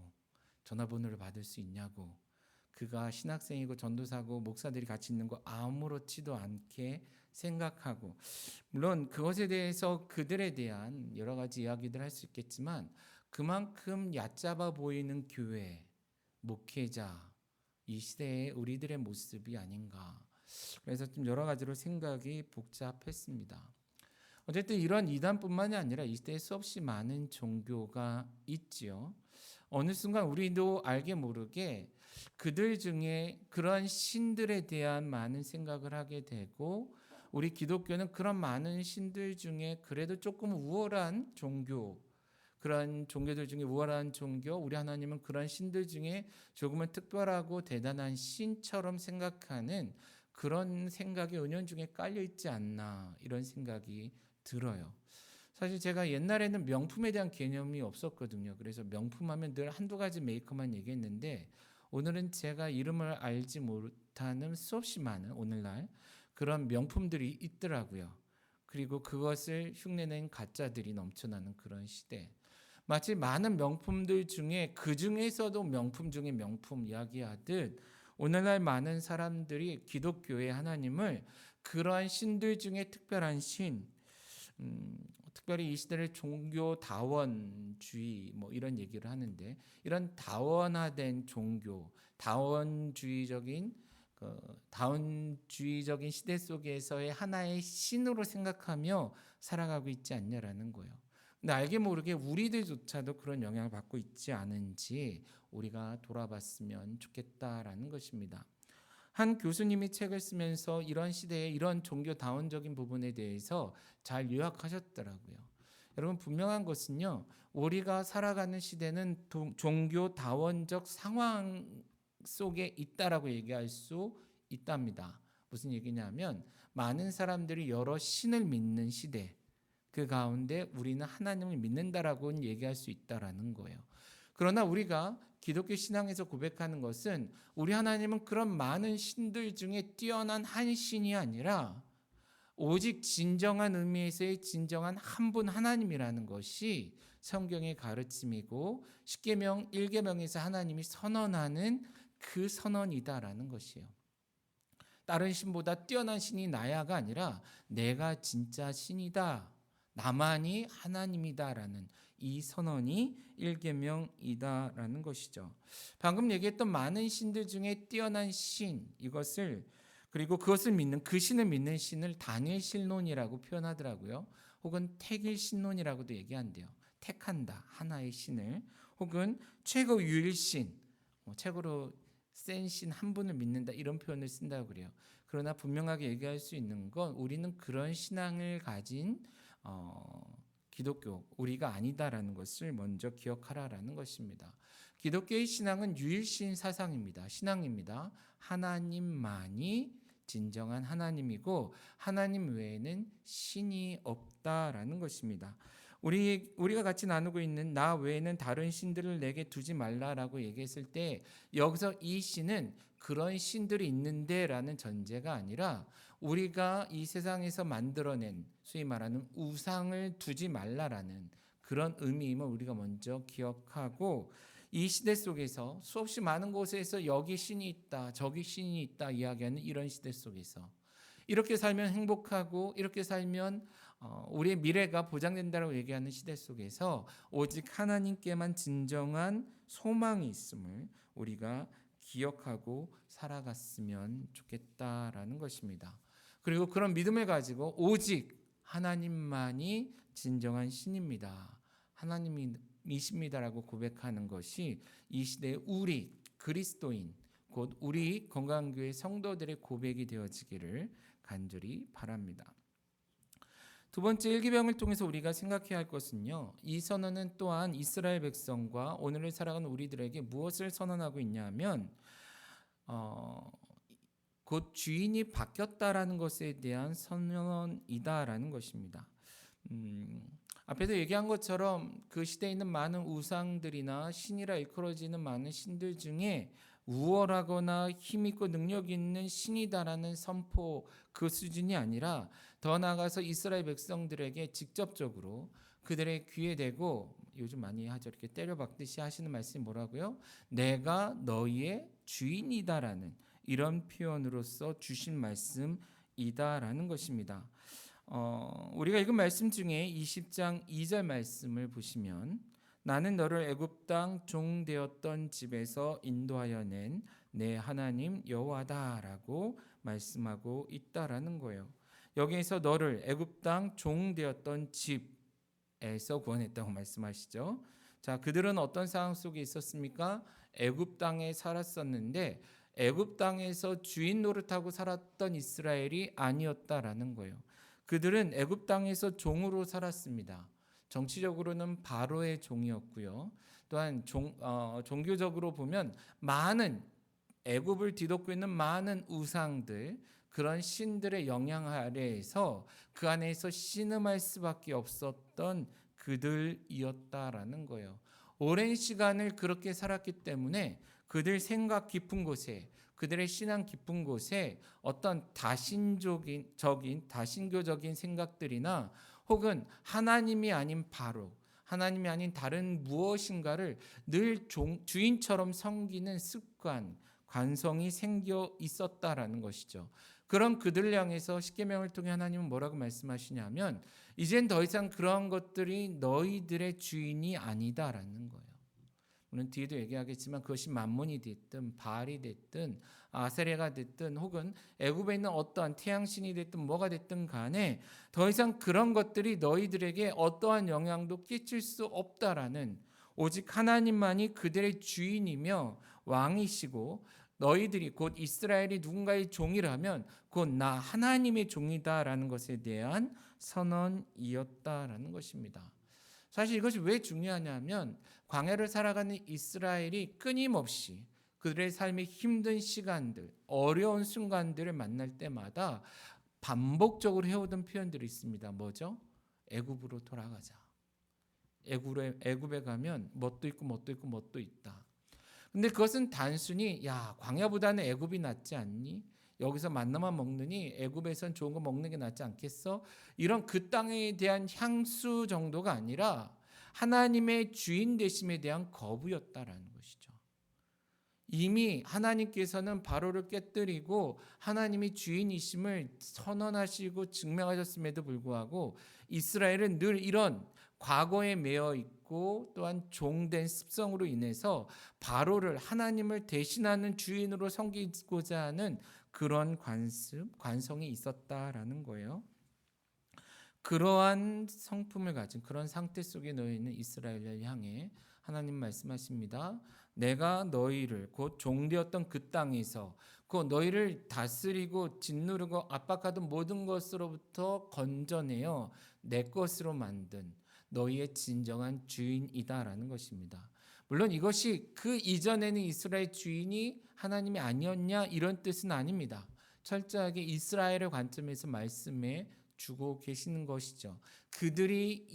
전화번호를 받을 수 있냐고, 그가 신학생이고 전도사고 목사들이 같이 있는 거 아무렇지도 않게 생각하고, 물론 그것에 대해서 그들에 대한 여러 가지 이야기들 할 수 있겠지만, 그만큼 얕잡아 보이는 교회, 목회자, 이 시대의 우리들의 모습이 아닌가. 그래서 좀 여러 가지로 생각이 복잡했습니다. 어쨌든 이런 이단뿐만이 아니라 이 시대에 수없이 많은 종교가 있지요. 어느 순간 우리도 알게 모르게 그들 중에 그런 신들에 대한 많은 생각을 하게 되고, 우리 기독교는 그런 많은 신들 중에 그래도 조금 우월한 종교, 그런 종교들 중에 우월한 종교, 우리 하나님은 그런 신들 중에 조금은 특별하고 대단한 신처럼 생각하는 그런 생각이 은연중에 깔려 있지 않나, 이런 생각이 들어요. 사실 제가 옛날에는 명품에 대한 개념이 없었거든요. 그래서 명품 하면 늘 한두 가지 메이커만 얘기했는데, 오늘은 제가 이름을 알지 못하는 수없이 많은 오늘날 그런 명품들이 있더라고요. 그리고 그것을 흉내낸 가짜들이 넘쳐나는 그런 시대. 마치 많은 명품들 중에 그 중에서도 명품 중에 명품 이야기하듯, 오늘날 많은 사람들이 기독교의 하나님을 그러한 신들 중에 특별한 신, 특별히 이 시대를 종교 다원주의 뭐 이런 얘기를 하는데, 이런 다원화된 종교, 다원주의적인 시대 속에서의 하나의 신으로 생각하며 살아가고 있지 않냐라는 거예요. 근데 알게 모르게 우리들조차도 그런 영향을 받고 있지 않은지 우리가 돌아봤으면 좋겠다라는 것입니다. 한 교수님이 책을 쓰면서 이런 시대의 이런 종교다원적인 부분에 대해서 잘 요약하셨더라고요. 여러분, 분명한 것은요, 우리가 살아가는 시대는 종교다원적 상황 속에 있다라고 얘기할 수 있답니다. 무슨 얘기냐면, 많은 사람들이 여러 신을 믿는 시대, 그 가운데 우리는 하나님을 믿는다라고 얘기할 수 있다라는 거예요. 그러나 우리가 기독교 신앙에서 고백하는 것은, 우리 하나님은 그런 많은 신들 중에 뛰어난 한 신이 아니라 오직 진정한 의미에서의 진정한 한 분 하나님이라는 것이 성경의 가르침이고, 십계명 1계명에서 하나님이 선언하는 그 선언이다라는 것이에요. 다른 신보다 뛰어난 신이 나야가 아니라 내가 진짜 신이다, 나만이 하나님이다라는 이 선언이 1계명이다라는 것이죠. 방금 얘기했던 많은 신들 중에 뛰어난 신, 이것을, 그리고 그것을 믿는, 그 신을 믿는 신을 단일 신론이라고 표현하더라고요. 혹은 택일 신론이라고도 얘기한대요. 택한다, 하나의 신을. 혹은 최고 유일신, 최고로 센 신 한 분을 믿는다, 이런 표현을 쓴다고 그래요. 그러나 분명하게 얘기할 수 있는 건, 우리는 그런 신앙을 가진 기독교, 우리가 아니다라는 것을 먼저 기억하라라는 것입니다. 기독교의 신앙은 유일신 사상입니다. 신앙입니다. 하나님만이 진정한 하나님이고, 하나님 외에는 신이 없다라는 것입니다. 우리가 같이 나누고 있는 나 외에는 다른 신들을 내게 두지 말라라고 얘기했을 때, 여기서 이 신은 그런 신들이 있는데 라는 전제가 아니라, 우리가 이 세상에서 만들어낸 소위 말하는 우상을 두지 말라라는 그런 의미임을 우리가 먼저 기억하고, 이 시대 속에서 수없이 많은 곳에서 여기 신이 있다, 저기 신이 있다 이야기하는 이런 시대 속에서, 이렇게 살면 행복하고 이렇게 살면 우리의 미래가 보장된다고 얘기하는 시대 속에서 오직 하나님께만 진정한 소망이 있음을 우리가 기억하고 살아갔으면 좋겠다라는 것입니다. 그리고 그런 믿음을 가지고 오직 하나님만이 진정한 신입니다, 하나님이십니다라고 고백하는 것이 이 시대의 우리 그리스도인, 곧 우리 건강교회 성도들의 고백이 되어지기를 간절히 바랍니다. 두 번째 일기병을 통해서 우리가 생각해야 할 것은요. 이 선언은 또한 이스라엘 백성과 오늘을 살아가는 우리들에게 무엇을 선언하고 있냐면 곧 주인이 바뀌었다라는 것에 대한 선언이다라는 것입니다. 앞에서 얘기한 것처럼 그 시대에 있는 많은 우상들이나 신이라 일컬어지는 많은 신들 중에 우월하거나 힘있고 능력 있는 신이다라는 선포 그 수준이 아니라 더 나아가서 이스라엘 백성들에게 직접적으로 그들의 귀에 대고 요즘 많이 하죠. 이렇게 때려박듯이 하시는 말씀이 뭐라고요? 내가 너희의 주인이다라는 이런 표현으로서 주신 말씀이다라는 것입니다. 우리가 읽은 말씀 중에 20장 2절 말씀을 보시면 나는 너를 애굽 땅 종 되었던 집에서 인도하여 낸 내 하나님 여호와다라고 말씀하고 있다라는 거예요. 여기에서 너를 애굽 땅 종 되었던 집에서 구원했다고 말씀하시죠. 자, 그들은 어떤 상황 속에 있었습니까? 애굽 땅에 살았었는데 애굽 땅에서 주인 노릇하고 살았던 이스라엘이 아니었다라는 거예요. 그들은 애굽 땅에서 종으로 살았습니다. 정치적으로는 바로의 종이었고요. 또한 종교적으로 보면 많은 애굽을 뒤덮고 있는 많은 우상들, 그런 신들의 영향 아래에서 그 안에서 신음할 수밖에 없었던 그들이었다라는 거예요. 오랜 시간을 그렇게 살았기 때문에 그들 생각 깊은 곳에, 그들의 신앙 깊은 곳에 어떤 다신교적인 생각들이나 혹은 하나님이 아닌 바로, 하나님이 아닌 다른 무엇인가를 늘 주인처럼 섬기는 습관, 관성이 생겨 있었다라는 것이죠. 그런 그들을 향해서 십계명을 통해 하나님은 뭐라고 말씀하시냐면 이젠 더 이상 그러한 것들이 너희들의 주인이 아니다라는 거예요. 물론 뒤에도 얘기하겠지만 그것이 만몬이 됐든 바알이 됐든 아세레가 됐든 혹은 애굽에 있는 어떠한 태양신이 됐든 뭐가 됐든 간에 더 이상 그런 것들이 너희들에게 어떠한 영향도 끼칠 수 없다라는, 오직 하나님만이 그들의 주인이며 왕이시고 너희들이 곧 이스라엘이 누군가의 종이라면 곧 나 하나님의 종이다라는 것에 대한 선언이었다라는 것입니다. 사실 이것이 왜 중요하냐면 광야를 살아가는 이스라엘이 끊임없이 그들의 삶의 힘든 시간들, 어려운 순간들을 만날 때마다 반복적으로 해오던 표현들이 있습니다. 뭐죠? 애굽으로 돌아가자. 애굽에 가면 뭣도 있고 뭣도 있고 뭣도 있다. 근데 그것은 단순히 야, 광야보다는 애굽이 낫지 않니? 여기서 만나만 먹느니 애굽에선 좋은 거 먹는 게 낫지 않겠어? 이런 그 땅에 대한 향수 정도가 아니라 하나님의 주인 되심에 대한 거부였다라는 것이죠. 이미 하나님께서는 바로를 깨뜨리고 하나님이 주인이심을 선언하시고 증명하셨음에도 불구하고 이스라엘은 늘 이런 과거에 매여 있고 또한 종된 습성으로 인해서 바로를 하나님을 대신하는 주인으로 섬기고자 하는 그런 관성이 있었다라는 거예요. 그러한 성품을 가진 그런 상태 속에 놓여 있는 이스라엘을 향해 하나님 말씀하십니다. 내가 너희를 곧 종되었던 그 땅에서 곧 너희를 다스리고 짓누르고 압박하던 모든 것으로부터 건져내어 내 것으로 만든 너희의 진정한 주인이다라는 것입니다. 물론 이것이 그 이전에는 이스라엘 주인이 하나님이 아니었냐 이런 뜻은 아닙니다. 철저하게 이스라엘의 관점에서 말씀해 주고 계시는 것이죠. 그들이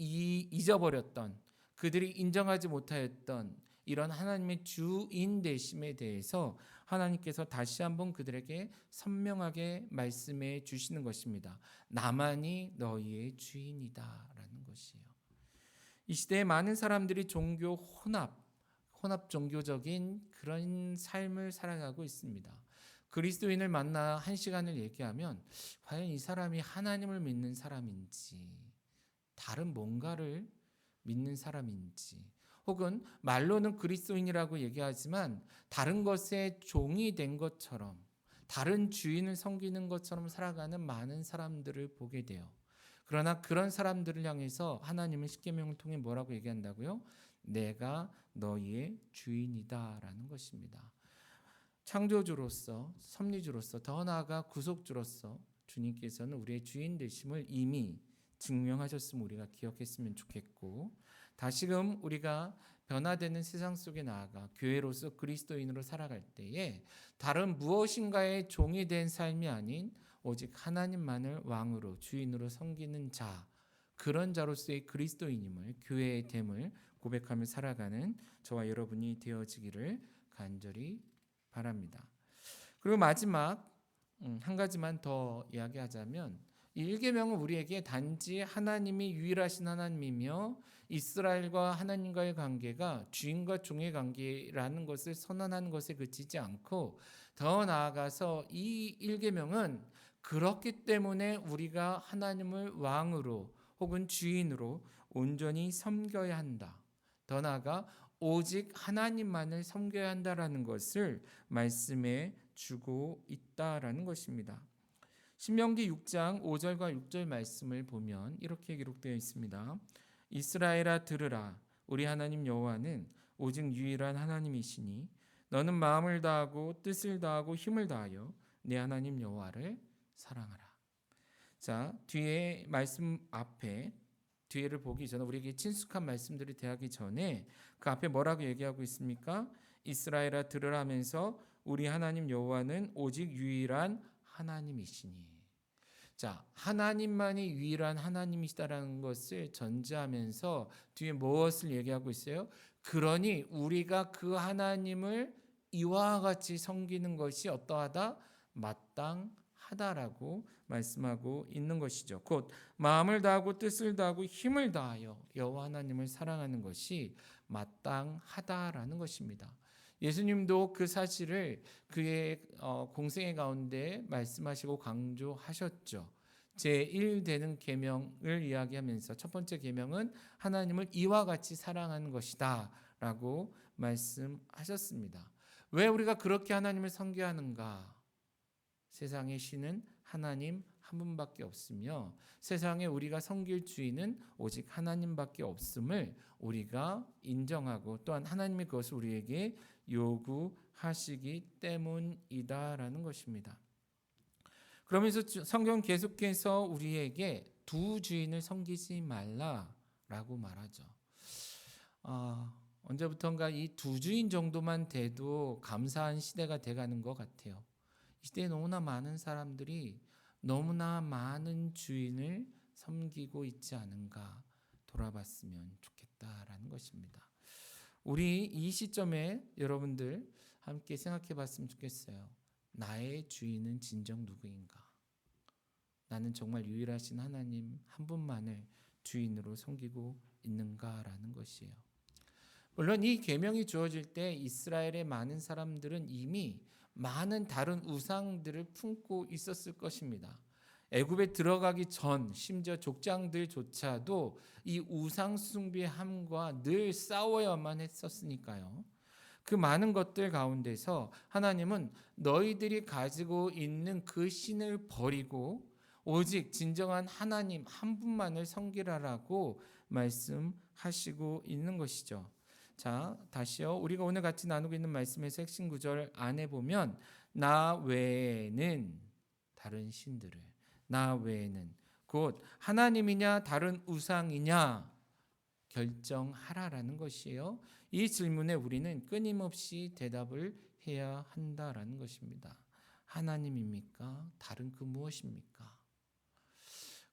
잊어버렸던, 그들이 인정하지 못하였던 이런 하나님의 주인 되심에 대해서 하나님께서 다시 한번 그들에게 선명하게 말씀해 주시는 것입니다. 나만이 너희의 주인이다라는 것이에요. 이 시대에 많은 사람들이 종교 혼합 종교적인 그런 삶을 살아가고 있습니다. 그리스도인을 만나 한 시간을 얘기하면 과연 이 사람이 하나님을 믿는 사람인지 다른 뭔가를 믿는 사람인지 혹은 말로는 그리스도인이라고 얘기하지만 다른 것에 종이 된 것처럼 다른 주인을 섬기는 것처럼 살아가는 많은 사람들을 보게 돼요. 그러나 그런 사람들을 향해서 하나님은 십계명을 통해 뭐라고 얘기한다고요? 내가 너희의 주인이다라는 것입니다. 창조주로서, 섭리주로서, 더 나아가 구속주로서 주님께서는 우리의 주인 되심을 이미 증명하셨음을 우리가 기억했으면 좋겠고, 다시금 우리가 변화되는 세상 속에 나아가 교회로서 그리스도인으로 살아갈 때에 다른 무엇인가의 종이 된 삶이 아닌 오직 하나님만을 왕으로 주인으로 섬기는 자, 그런 자로서의 그리스도인임을, 교회의 됨을 고백하며 살아가는 저와 여러분이 되어지기를 간절히 바랍니다. 그리고 마지막 한 가지만 더 이야기하자면, 이 1계명은 우리에게 단지 하나님이 유일하신 하나님이며 이스라엘과 하나님과의 관계가 주인과 종의 관계라는 것을 선언하는 것에 그치지 않고, 더 나아가서 이 1계명은 그렇기 때문에 우리가 하나님을 왕으로 혹은 주인으로 온전히 섬겨야 한다, 더 나아가 오직 하나님만을 섬겨야 한다라는 것을 말씀해 주고 있다라는 것입니다. 신명기 6장 5절과 6절 말씀을 보면 이렇게 기록되어 있습니다. 이스라엘아 들으라, 우리 하나님 여호와는 오직 유일한 하나님이시니 너는 마음을 다하고 뜻을 다하고 힘을 다하여 내 하나님 여호와를 사랑하라. 자, 뒤에 말씀 앞에, 뒤에를 보기 전에, 우리에게 친숙한 말씀들이 대하기 전에 그 앞에 뭐라고 얘기하고 있습니까? 이스라엘아 들으라 하면서 우리 하나님 여호와는 오직 유일한 하나님이시니. 자, 하나님만이 유일한 하나님이시다라는 것을 전제하면서 뒤에 무엇을 얘기하고 있어요? 그러니 우리가 그 하나님을 이와 같이 섬기는 것이 어떠하다? 마땅하다라고 말씀하고 있는 것이죠. 곧 마음을 다하고 뜻을 다하고 힘을 다하여 여호와 하나님을 사랑하는 것이 마땅하다라는 것입니다. 예수님도 그 사실을 그의 공생의 가운데 말씀하시고 강조하셨죠. 제1되는 계명을 이야기하면서 첫 번째 계명은 하나님을 이와 같이 사랑하는 것이다 라고 말씀하셨습니다. 왜 우리가 그렇게 하나님을 섬겨야 하는가? 세상의 신은 하나님 한 분밖에 없으며 세상에 우리가 섬길 주인은 오직 하나님밖에 없음을 우리가 인정하고, 또한 하나님이 그것을 우리에게 요구하시기 때문이다라는 것입니다. 그러면서 성경 계속해서 우리에게 두 주인을 섬기지 말라라고 말하죠. 언제부턴가 이 두 주인 정도만 돼도 감사한 시대가 돼가는 것 같아요. 이 시대에 너무나 많은 사람들이 너무나 많은 주인을 섬기고 있지 않은가 돌아봤으면 좋겠다라는 것입니다. 우리 이 시점에 여러분들 함께 생각해 봤으면 좋겠어요. 나의 주인은 진정 누구인가? 나는 정말 유일하신 하나님 한 분만을 주인으로 섬기고 있는가라는 것이에요. 물론 이 계명이 주어질 때 이스라엘의 많은 사람들은 이미 많은 다른 우상들을 품고 있었을 것입니다. 애굽에 들어가기 전 심지어 족장들조차도 이 우상 숭배함과 늘 싸워야만 했었으니까요. 그 많은 것들 가운데서 하나님은 너희들이 가지고 있는 그 신을 버리고 오직 진정한 하나님 한 분만을 섬기라라고 말씀하시고 있는 것이죠. 자, 다시요. 우리가 오늘 같이 나누고 있는 말씀에서 핵심 구절 안에 보면 나 외에는 다른 신들을, 나 외에는 곧 하나님이냐 다른 우상이냐 결정하라라는 것이에요. 이 질문에 우리는 끊임없이 대답을 해야 한다라는 것입니다. 하나님입니까? 다른 그 무엇입니까?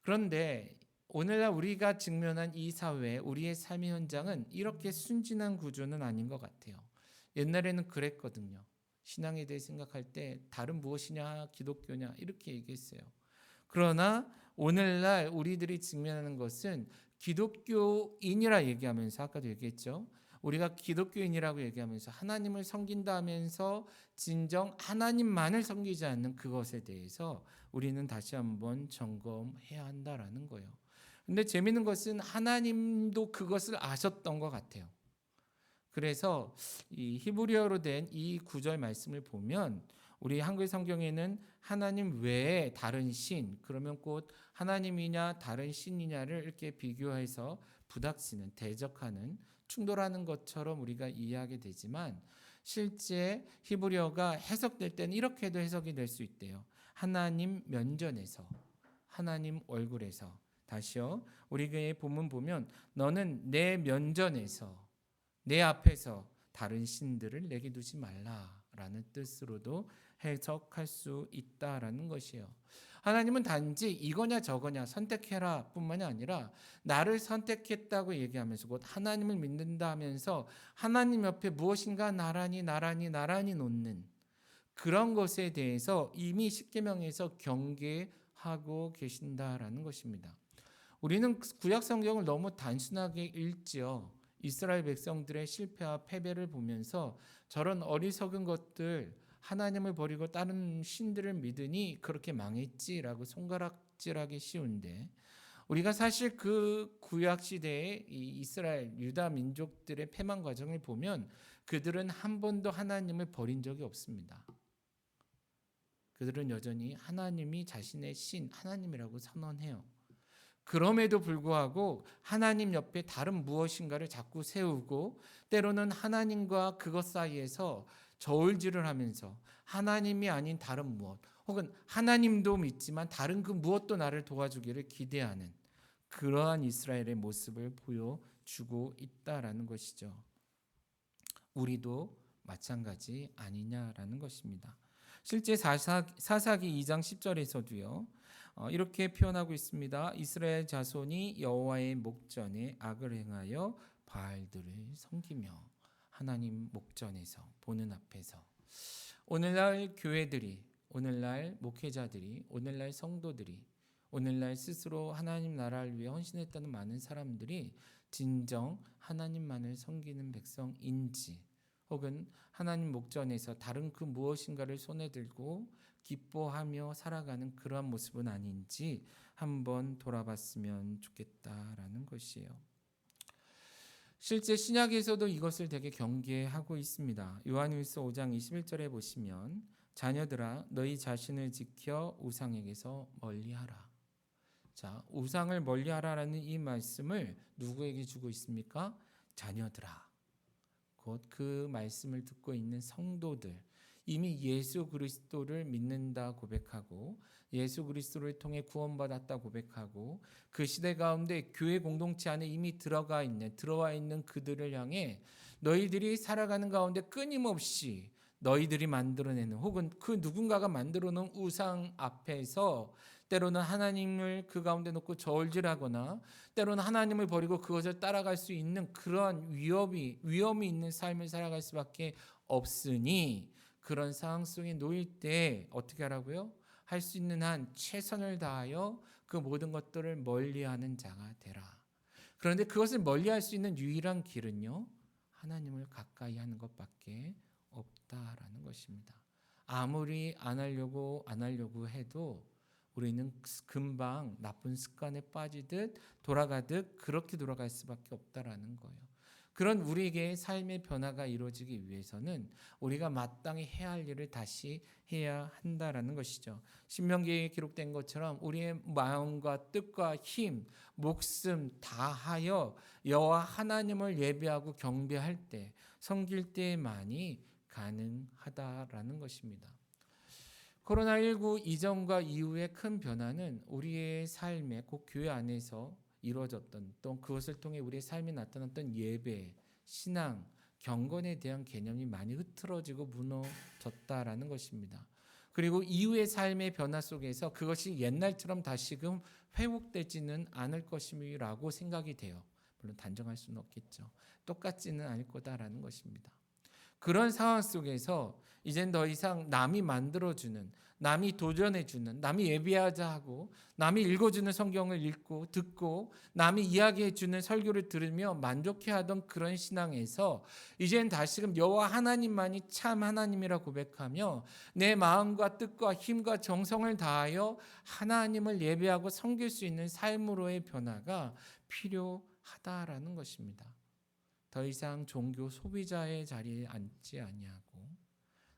그런데 오늘날 우리가 직면한 이 사회, 우리의 삶의 현장은 이렇게 순진한 구조는 아닌 것 같아요. 옛날에는 그랬거든요. 신앙에 대해 생각할 때 다른 무엇이냐, 기독교냐 이렇게 얘기했어요. 그러나 오늘날 우리들이 직면하는 것은 기독교인이라 얘기하면서, 아까도 얘기했죠. 우리가 기독교인이라고 얘기하면서 하나님을 섬긴다 하면서 진정 하나님만을 섬기지 않는 그것에 대해서 우리는 다시 한번 점검해야 한다라는 거예요. 근데 재미있는 것은 하나님도 그것을 아셨던 것 같아요. 그래서 이 히브리어로 된 이 구절 말씀을 보면 우리 한글 성경에는 하나님 외에 다른 신, 그러면 곧 하나님이냐 다른 신이냐를 이렇게 비교해서 부닥치는, 대적하는, 충돌하는 것처럼 우리가 이해하게 되지만 실제 히브리어가 해석될 때는 이렇게도 해석이 될 수 있대요. 하나님 면전에서, 하나님 얼굴에서, 다시요. 우리 교회 본문 보면 너는 내 면전에서 내 앞에서 다른 신들을 내게 두지 말라라는 뜻으로도 해석할 수 있다라는 것이에요. 하나님은 단지 이거냐 저거냐 선택해라 뿐만이 아니라 나를 선택했다고 얘기하면서 곧 하나님을 믿는다 하면서 하나님 옆에 무엇인가 나란히 놓는 그런 것에 대해서 이미 십계명에서 경계하고 계신다라는 것입니다. 우리는 구약 성경을 너무 단순하게 읽지요. 이스라엘 백성들의 실패와 패배를 보면서 저런 어리석은 것들 하나님을 버리고 다른 신들을 믿으니 그렇게 망했지라고 손가락질하기 쉬운데 우리가 사실 그 구약 시대의 이 이스라엘 유다 민족들의 패망 과정을 보면 그들은 한 번도 하나님을 버린 적이 없습니다. 그들은 여전히 하나님이 자신의 신 하나님이라고 선언해요. 그럼에도 불구하고 하나님 옆에 다른 무엇인가를 자꾸 세우고 때로는 하나님과 그것 사이에서 저울질을 하면서 하나님이 아닌 다른 무엇 혹은 하나님도 믿지만 다른 그 무엇도 나를 도와주기를 기대하는 그러한 이스라엘의 모습을 보여주고 있다라는 것이죠. 우리도 마찬가지 아니냐라는 것입니다. 실제 사사기 2장 10절에서도요. 이렇게 표현하고 있습니다. 이스라엘 자손이 여호와의 목전에 악을 행하여 바알들을 섬기며 하나님 목전에서 보는 앞에서 오늘날 교회들이 오늘날 목회자들이 오늘날 성도들이 오늘날 스스로 하나님 나라를 위해 헌신했다는 많은 사람들이 진정 하나님만을 섬기는 백성인지 혹은 하나님 목전에서 다른 그 무엇인가를 손에 들고 기뻐하며 살아가는 그러한 모습은 아닌지 한번 돌아봤으면 좋겠다라는 것이에요. 실제 신약에서도 이것을 되게 경계하고 있습니다. 요한일서 5장 21절에 보시면 자녀들아 너희 자신을 지켜 우상에게서 멀리하라. 자, 우상을 멀리하라라는 이 말씀을 누구에게 주고 있습니까? 자녀들아. 곧 그 말씀을 듣고 있는 성도들, 이미 예수 그리스도를 믿는다 고백하고 예수 그리스도를 통해 구원받았다 고백하고 그 시대 가운데 교회 공동체 안에 이미 들어와 있는 그들을 향해 너희들이 살아가는 가운데 끊임없이 너희들이 만들어내는 혹은 그 누군가가 만들어놓은 우상 앞에서 때로는 하나님을 그 가운데 놓고 저울질하거나 때로는 하나님을 버리고 그것을 따라갈 수 있는 그러한 위험이 있는 삶을 살아갈 수밖에 없으니 그런 상황 속에 놓일 때 어떻게 하라고요? 할 수 있는 한 최선을 다하여 그 모든 것들을 멀리하는 자가 되라. 그런데 그것을 멀리할 수 있는 유일한 길은요, 하나님을 가까이 하는 것밖에 없다라는 것입니다. 아무리 안 하려고 해도 우리는 금방 나쁜 습관에 빠지듯 돌아가듯 그렇게 돌아갈 수밖에 없다라는 거예요. 그런 우리에게 삶의 변화가 이루어지기 위해서는 우리가 마땅히 해야 할 일을 다시 해야 한다라는 것이죠. 신명기에 기록된 것처럼 우리의 마음과 뜻과 힘, 목숨 다하여 여호와 하나님을 예배하고 경배할 때, 섬길 때만이 가능하다라는 것입니다. 코로나19 이전과 이후의 큰 변화는 우리의 삶에 꼭 교회 안에서 이루어졌던 또 그것을 통해 우리의 삶에 나타났던 예배, 신앙, 경건에 대한 개념이 많이 흐트러지고 무너졌다라는 것입니다. 그리고 이후의 삶의 변화 속에서 그것이 옛날처럼 다시금 회복되지는 않을 것이라고 생각이 돼요. 물론 단정할 수는 없겠죠. 똑같지는 않을 거다라는 것입니다. 그런 상황 속에서 이젠 더 이상 남이 만들어주는, 남이 도전해주는, 남이 예배하자 하고 남이 읽어주는 성경을 읽고 듣고 남이 이야기해주는 설교를 들으며 만족해하던 그런 신앙에서 이젠 다시금 여호와 하나님만이 참 하나님이라 고백하며 내 마음과 뜻과 힘과 정성을 다하여 하나님을 예배하고 섬길 수 있는 삶으로의 변화가 필요하다라는 것입니다. 더 이상 종교 소비자의 자리에 앉지 아니하고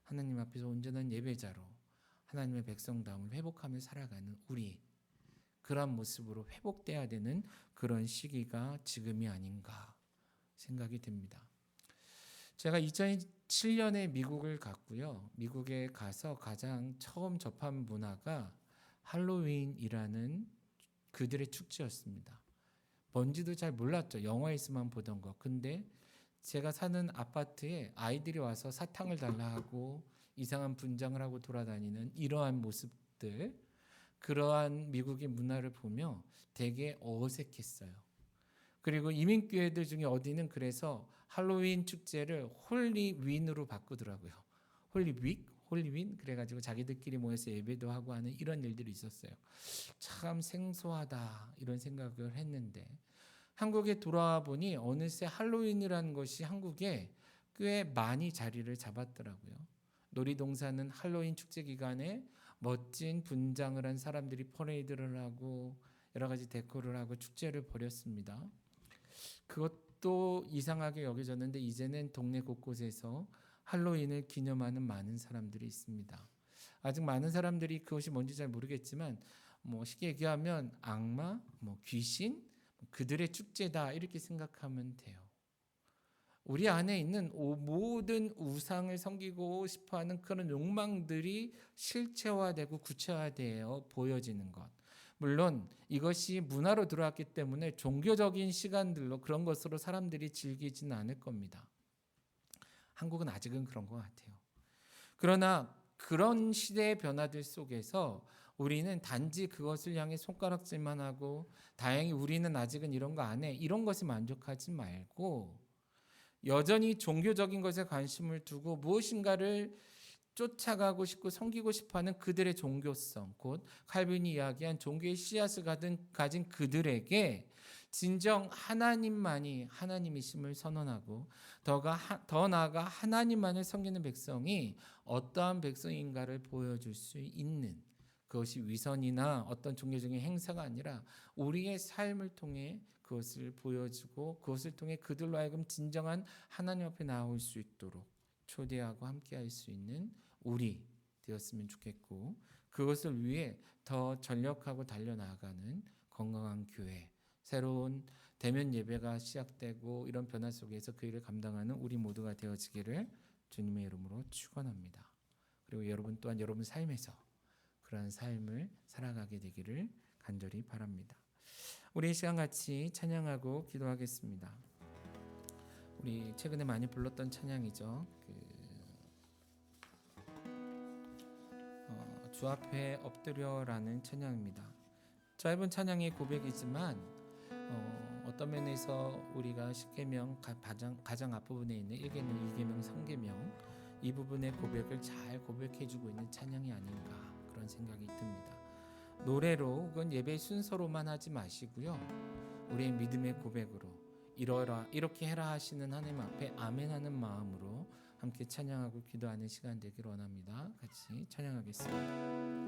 하나님 앞에서 온전한 예배자로 하나님의 백성다움을 회복하며 살아가는 우리, 그런 모습으로 회복돼야 되는 그런 시기가 지금이 아닌가 생각이 듭니다. 제가 2007년에 미국을 갔고요. 미국에 가서 가장 처음 접한 문화가 할로윈이라는 그들의 축제였습니다. 뭔지도 잘 몰랐죠. 영화에서만 보던 거. 근데 제가 사는 아파트에 아이들이 와서 사탕을 달라 하고 이상한 분장을 하고 돌아다니는 이러한 모습들, 그러한 미국의 문화를 보며 되게 어색했어요. 그리고 이민교회들 중에 어디는 그래서 할로윈 축제를 홀리윈으로 바꾸더라고요. 홀리윈 그래가지고 자기들끼리 모여서 예배도 하고 하는 이런 일들이 있었어요. 참 생소하다 이런 생각을 했는데 한국에 돌아와 보니 어느새 할로윈이라는 것이 한국에 꽤 많이 자리를 잡았더라고요. 놀이동산은 할로윈 축제 기간에 멋진 분장을 한 사람들이 퍼레이드를 하고 여러 가지 데코를 하고 축제를 벌였습니다. 그것도 이상하게 여겨졌는데 이제는 동네 곳곳에서 할로윈을 기념하는 많은 사람들이 있습니다. 아직 많은 사람들이 그것이 뭔지 잘 모르겠지만 쉽게 얘기하면 악마, 귀신, 그들의 축제다 이렇게 생각하면 돼요. 우리 안에 있는 모든 우상을 섬기고 싶어하는 그런 욕망들이 실체화되고 구체화되어 보여지는 것. 물론 이것이 문화로 들어왔기 때문에 종교적인 시간들로 그런 것으로 사람들이 즐기지는 않을 겁니다. 한국은 아직은 그런 것 같아요. 그러나 그런 시대의 변화들 속에서 우리는 단지 그것을 향해 손가락질만 하고 다행히 우리는 아직은 이런 거 안 해. 이런 것에 만족하지 말고 여전히 종교적인 것에 관심을 두고 무엇인가를 쫓아가고 싶고 섬기고 싶어하는 그들의 종교성, 곧 칼빈이 이야기한 종교의 씨앗을 가진 그들에게 진정 하나님만이 하나님이심을 선언하고 더 나아가 하나님만을 섬기는 백성이 어떠한 백성인가를 보여줄 수 있는, 그것이 위선이나 어떤 종교적인 행사가 아니라 우리의 삶을 통해 그것을 보여주고 그것을 통해 그들로 하여금 진정한 하나님 앞에 나올 수 있도록 초대하고 함께할 수 있는 우리 되었으면 좋겠고, 그것을 위해 더 전력하고 달려나가는 건강한 교회, 새로운 대면 예배가 시작되고 이런 변화 속에서 그 일을 감당하는 우리 모두가 되어지기를 주님의 이름으로 축원합니다. 그리고 여러분 또한 여러분 삶에서 그러한 삶을 살아가게 되기를 간절히 바랍니다. 우리 이 시간 같이 찬양하고 기도하겠습니다. 우리 최근에 많이 불렀던 찬양이죠. 주 앞에 엎드려라는 찬양입니다. 짧은 찬양의 고백이지만 어떤 면에서 우리가 10계명 가장 앞부분에 있는 1계명, 2계명, 3계명 이 부분의 고백을 잘 고백해주고 있는 찬양이 아닌가 그런 생각이 듭니다. 노래로 혹은 예배 순서로만 하지 마시고요, 우리의 믿음의 고백으로 이러라 이렇게 해라 하시는 하나님 앞에 아멘하는 마음으로 함께 찬양하고 기도하는 시간 되기를 원합니다. 같이 찬양하겠습니다.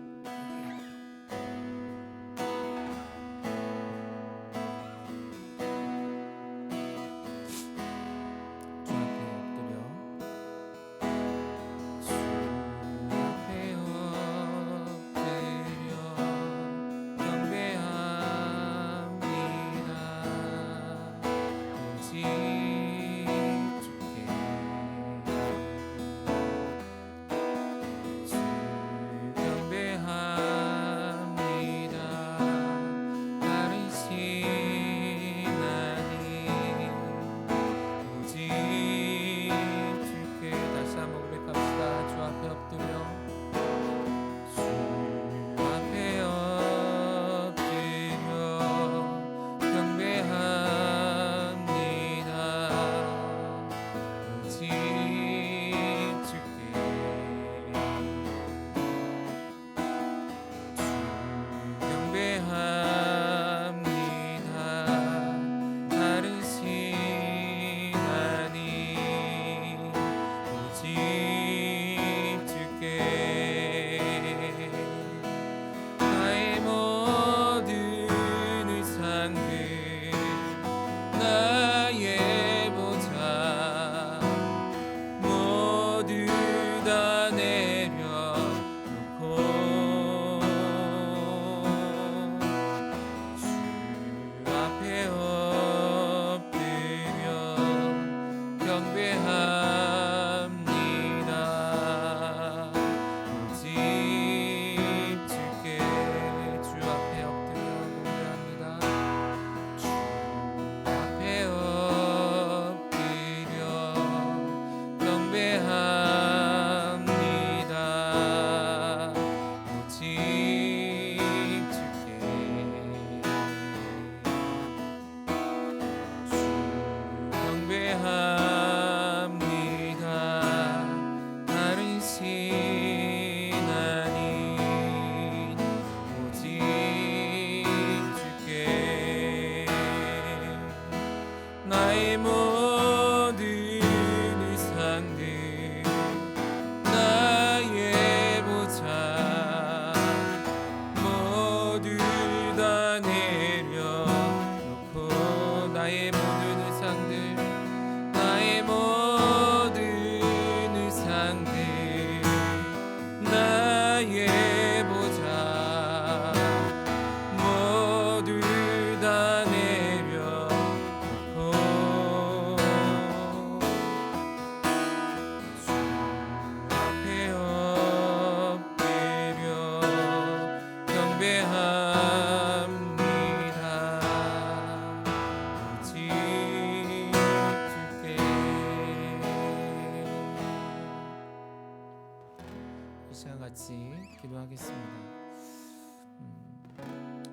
시간 같이 기도하겠습니다.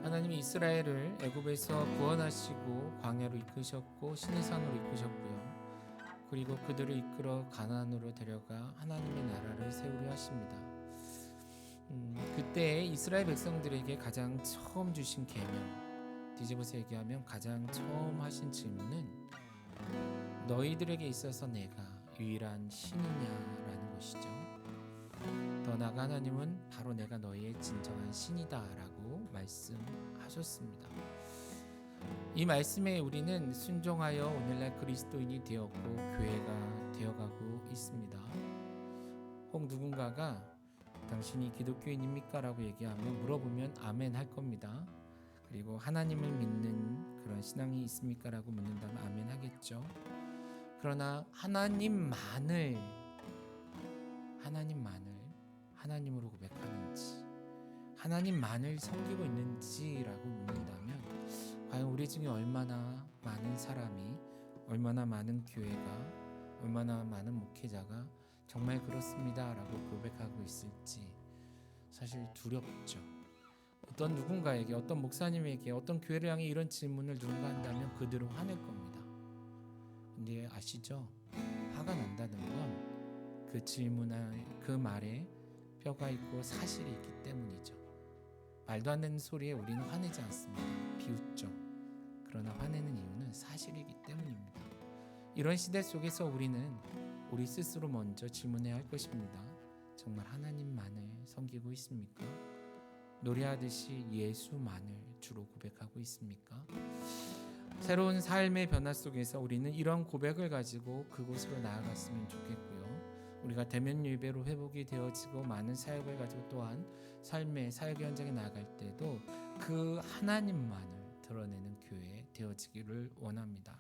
하나님이 이스라엘을 애굽에서 구원하시고 광야로 이끄셨고 시내산으로 이끄셨고요. 그리고 그들을 이끌어 가나안으로 데려가 하나님의 나라를 세우려 하십니다. 그때 이스라엘 백성들에게 가장 처음 주신 계명, 뒤집어서 얘기하면 가장 처음 하신 질문은 너희들에게 있어서 내가 유일한 신이냐라는 것이죠. 더 나아가 하나님은 바로 내가 너희의 진정한 신이다라고 말씀하셨습니다. 이 말씀에 우리는 순종하여 오늘날 그리스도인이 되었고 교회가 되어가고 있습니다. 혹 누군가가 당신이 기독교인입니까? 라고 얘기하면 물어보면 아멘 할 겁니다. 그리고 하나님을 믿는 그런 신앙이 있습니까? 라고 묻는다면 아멘 하겠죠. 그러나 하나님만을 하나님으로 고백하는지, 하나님만을 섬기고 있는지라고 묻는다면 과연 우리 중에 얼마나 많은 사람이, 얼마나 많은 교회가, 얼마나 많은 목회자가 정말 그렇습니다 라고 고백하고 있을지 사실 두렵죠. 어떤 누군가에게, 어떤 목사님에게, 어떤 교회를 향해 이런 질문을 누군가 한다면 그들은 화낼 겁니다. 근데 아시죠? 화가 난다는 건 그 질문에, 그 말에 뼈가 있고 사실이 있기 때문이죠. 말도 안 되는 소리에 우리는 화내지 않습니다. 비웃죠. 그러나 화내는 이유는 사실이기 때문입니다. 이런 시대 속에서 우리는 우리 스스로 먼저 질문해야 할 것입니다. 정말 하나님만을 섬기고 있습니까? 노래하듯이 예수만을 주로 고백하고 있습니까? 새로운 삶의 변화 속에서 우리는 이런 고백을 가지고 그곳으로 나아갔으면 좋겠고요. 우리가 대면 예배로 회복이 되어지고 많은 사역을 가지고 또한 삶의 사역 현장에 나아갈 때도 그 하나님만을 드러내는 교회 되어지기를 원합니다.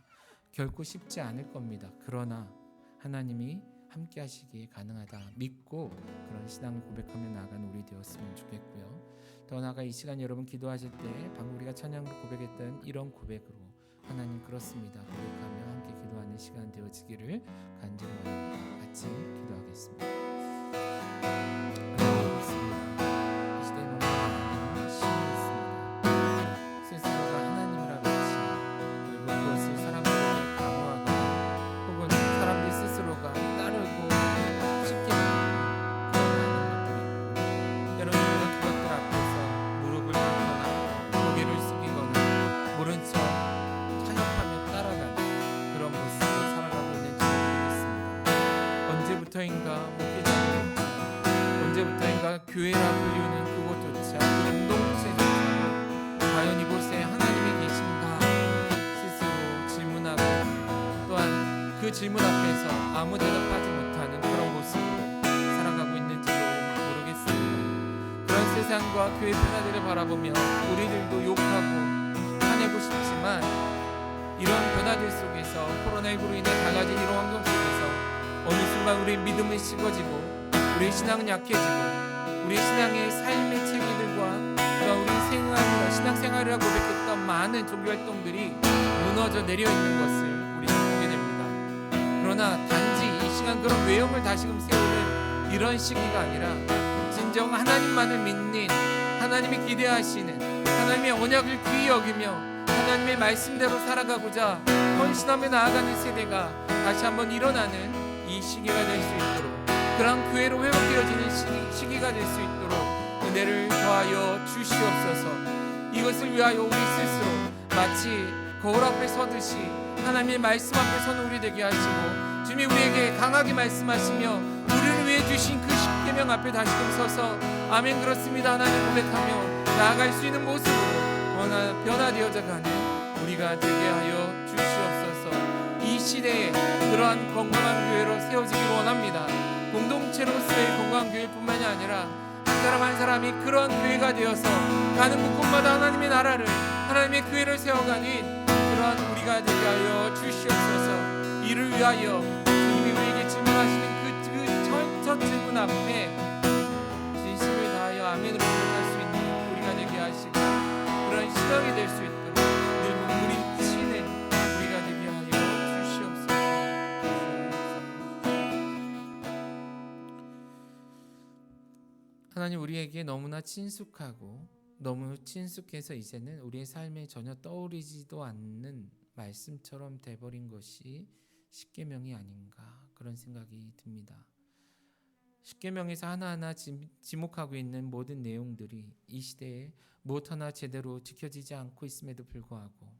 결코 쉽지 않을 겁니다. 그러나 하나님이 함께 하시기에 가능하다 믿고 그런 신앙을 고백하며 나아가는 우리 되었으면 좋겠고요. 더 나아가 이 시간 여러분 기도하실 때 방금 우리가 찬양으로 고백했던 이런 고백으로 하나님 그렇습니다 고백하며 함께 기도하는 시간 되어지기를 간절히 원합니다. 같이 기도하겠습니다. 하나님 있습니다. 이 시대에 너무 많은 신이 있습니다. 스스로가 하나님이라 외치고 그리고 그것을 사람들에게 강요하거나 혹은 사람들 스스로가 따르고 쉽게 그런 것들이 있고 때로는 우리는 그것들 앞에서 무릎을 꿇거나 고개를 숙이거나 모른 척 타협하며 따라가는 그런 모습으로 살아가고 있는지 모르겠습니다. 언제부터인가 목회자는 언제부터인가 교회라 불리우는 그곳조차 그 공동체조차 과연 이곳에 하나님이 계신가 스스로 질문하고 또한 그 질문 앞에서 아무 대답하지 못하는 그런 모습으로 살아가고 있는지도 모르겠습니다. 그런 세상과 교회 변화들을 바라보며 우리들도 욕하고 화내고 싶지만 이런 변화들 속에서 코로나19로 인해 달라진 이런 환경 속에서 어느 순간 우리의 믿음은 식어지고 우리의 신앙은 약해지고 우리의 신앙의 삶의 체계들과 우리 생활과 신앙생활이라고 고백했던 많은 종교활동들이 무너져 내려 있는 것을 우리는 보게 됩니다. 그러나 단지 이 시간 그런 외형을 다시금 세우는 이런 시기가 아니라 진정 하나님만을 믿는 하나님이 기대하시는 하나님의 언약을 귀히 여기며 하나님의 말씀대로 살아가고자 헌신하며 나아가는 세대가 다시 한번 일어나는 이 시기가 될 수 있도록 그런 교회로 회복되어지는 시기가 될 수 있도록 은혜를 더하여 주시옵소서. 이것을 위하여 우리 스스로 마치 거울 앞에 서듯이 하나님의 말씀 앞에 서는 우리 되게 하시고 주님이 우리에게 강하게 말씀하시며 우리를 위해 주신 그 십계명 앞에 다시금 서서 아멘 그렇습니다 하나님 고백하며 나아갈 수 있는 모습으로 변화되어져 가는 우리가 되게 하여 주시옵소서. 이 시대에 그러한 건강한 교회로 세워지기를 원합니다. 공동체로서의 건강한 교회뿐만이 아니라 한 사람 한 사람이 그러한 교회가 되어서 가는 곳곳마다 하나님의 나라를 하나님의 교회를 세워가는 그러한 우리가 되게 하여 주시옵소서. 이를 위하여 주님이 우리에게 질문하시는 첫 질문 앞에 진심을 다하여 아멘으로 고백할 수 있는 우리가 되게 하시고 그런 시간이 될 수 있도록 늘 몸부림치는 우리가 되게 하여 주시옵소서. 하나님 우리에게 너무나 친숙하고 너무 친숙해서 이제는 우리의 삶에 전혀 떠오르지도 않는 말씀처럼 돼버린 것이 십계명이 아닌가 그런 생각이 듭니다. 십계명에서 하나하나 지목하고 있는 모든 내용들이 이 시대에 무엇 하나 제대로 지켜지지 않고 있음에도 불구하고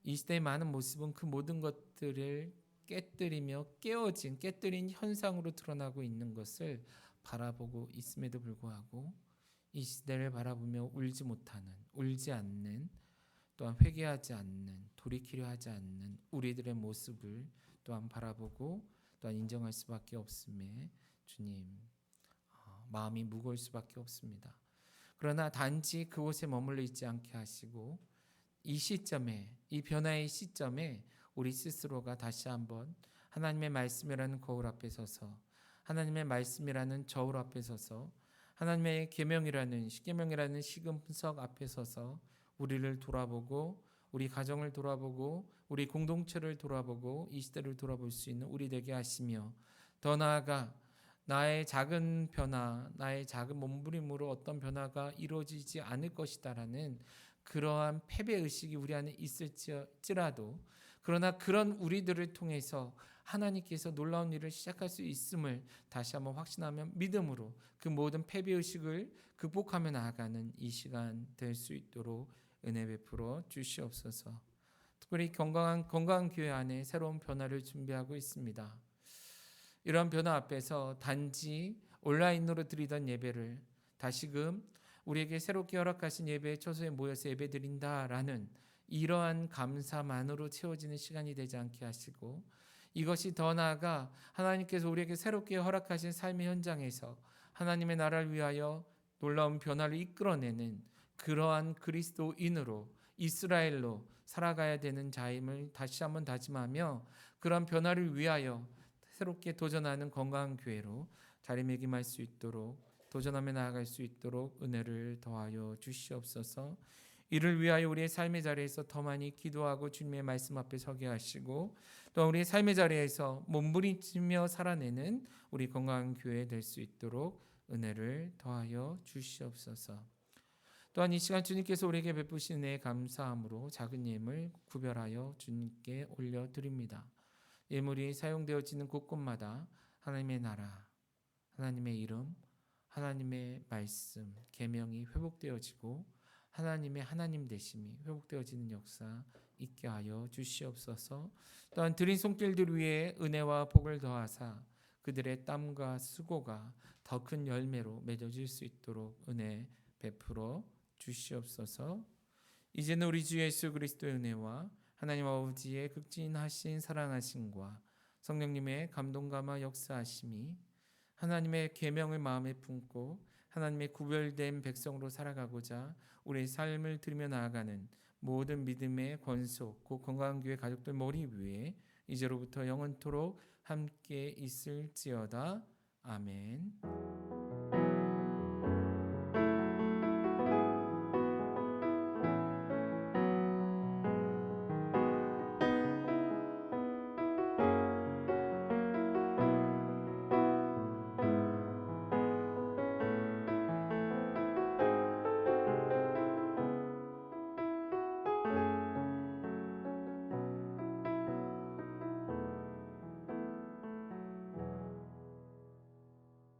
이 시대의 많은 모습은 그 모든 것들을 깨뜨린 현상으로 드러나고 있는 것을 바라보고 있음에도 불구하고 이 시대를 바라보며 울지 않는, 또한 회개하지 않는, 돌이키려 하지 않는 우리들의 모습을 또한 바라보고 또한 인정할 수밖에 없음에 주님, 마음이 무거울 수밖에 없습니다. 그러나 단지 그곳에 머물러 있지 않게 하시고 이 시점에, 이 변화의 시점에 우리 스스로가 다시 한번 하나님의 말씀이라는 거울 앞에 서서, 하나님의 말씀이라는 저울 앞에 서서, 하나님의 계명이라는 십계명이라는 시금석 앞에 서서 우리를 돌아보고, 우리 가정을 돌아보고, 우리 공동체를 돌아보고, 이 시대를 돌아볼 수 있는 우리 되게 하시며, 더 나아가 나의 작은 변화, 나의 작은 몸부림으로 어떤 변화가 이루어지지 않을 것이다라는 그러한 패배의식이 우리 안에 있을지라도, 그러나 그런 우리들을 통해서 하나님께서 놀라운 일을 시작할 수 있음을 다시 한번 확신하며 믿음으로 그 모든 패배의식을 극복하며 나아가는 이 시간 될 수 있도록 은혜 베풀어 주시옵소서. 특별히 건강한 교회 안에 새로운 변화를 준비하고 있습니다. 이러한 변화 앞에서 단지 온라인으로 드리던 예배를 다시금 우리에게 새롭게 허락하신 예배의 처소에 모여서 예배드린다라는 이러한 감사만으로 채워지는 시간이 되지 않게 하시고, 이것이 더 나아가 하나님께서 우리에게 새롭게 허락하신 삶의 현장에서 하나님의 나라를 위하여 놀라운 변화를 이끌어내는 그러한 그리스도인으로, 이스라엘로 살아가야 되는 자임을 다시 한번 다짐하며, 그러한 변화를 위하여 새롭게 도전하는 건강한 교회로 자리매김할 수 있도록, 도전하며 나아갈 수 있도록 은혜를 더하여 주시옵소서. 이를 위하여 우리의 삶의 자리에서 더 많이 기도하고 주님의 말씀 앞에 서게 하시고, 또 우리의 삶의 자리에서 몸부림치며 살아내는 우리 건강한 교회 될 수 있도록 은혜를 더하여 주시옵소서. 또한 이 시간 주님께서 우리에게 베푸신 은혜에 감사함으로 작은 예물 구별하여 주님께 올려드립니다. 예물이 사용되어지는 곳곳마다 하나님의 나라, 하나님의 이름, 하나님의 말씀, 계명이 회복되어지고 하나님의 하나님 되심이 회복되어지는 역사 있게 하여 주시옵소서. 또한 드린 손길들 위에 은혜와 복을 더하사 그들의 땀과 수고가 더 큰 열매로 맺어질 수 있도록 은혜 베풀어 주시옵소서. 이제는 우리 주 예수 그리스도의 은혜와 하나님 아버지의 극진하신 사랑하심과 성령님의 감동감화 역사하심이, 하나님의 계명을 마음에 품고 하나님의 구별된 백성으로 살아가고자 우리의 삶을 들이며 나아가는 모든 믿음의 권속 곧 건강한 교회 가족들 머리 위에 이제로부터 영원토록 함께 있을지어다. 아멘.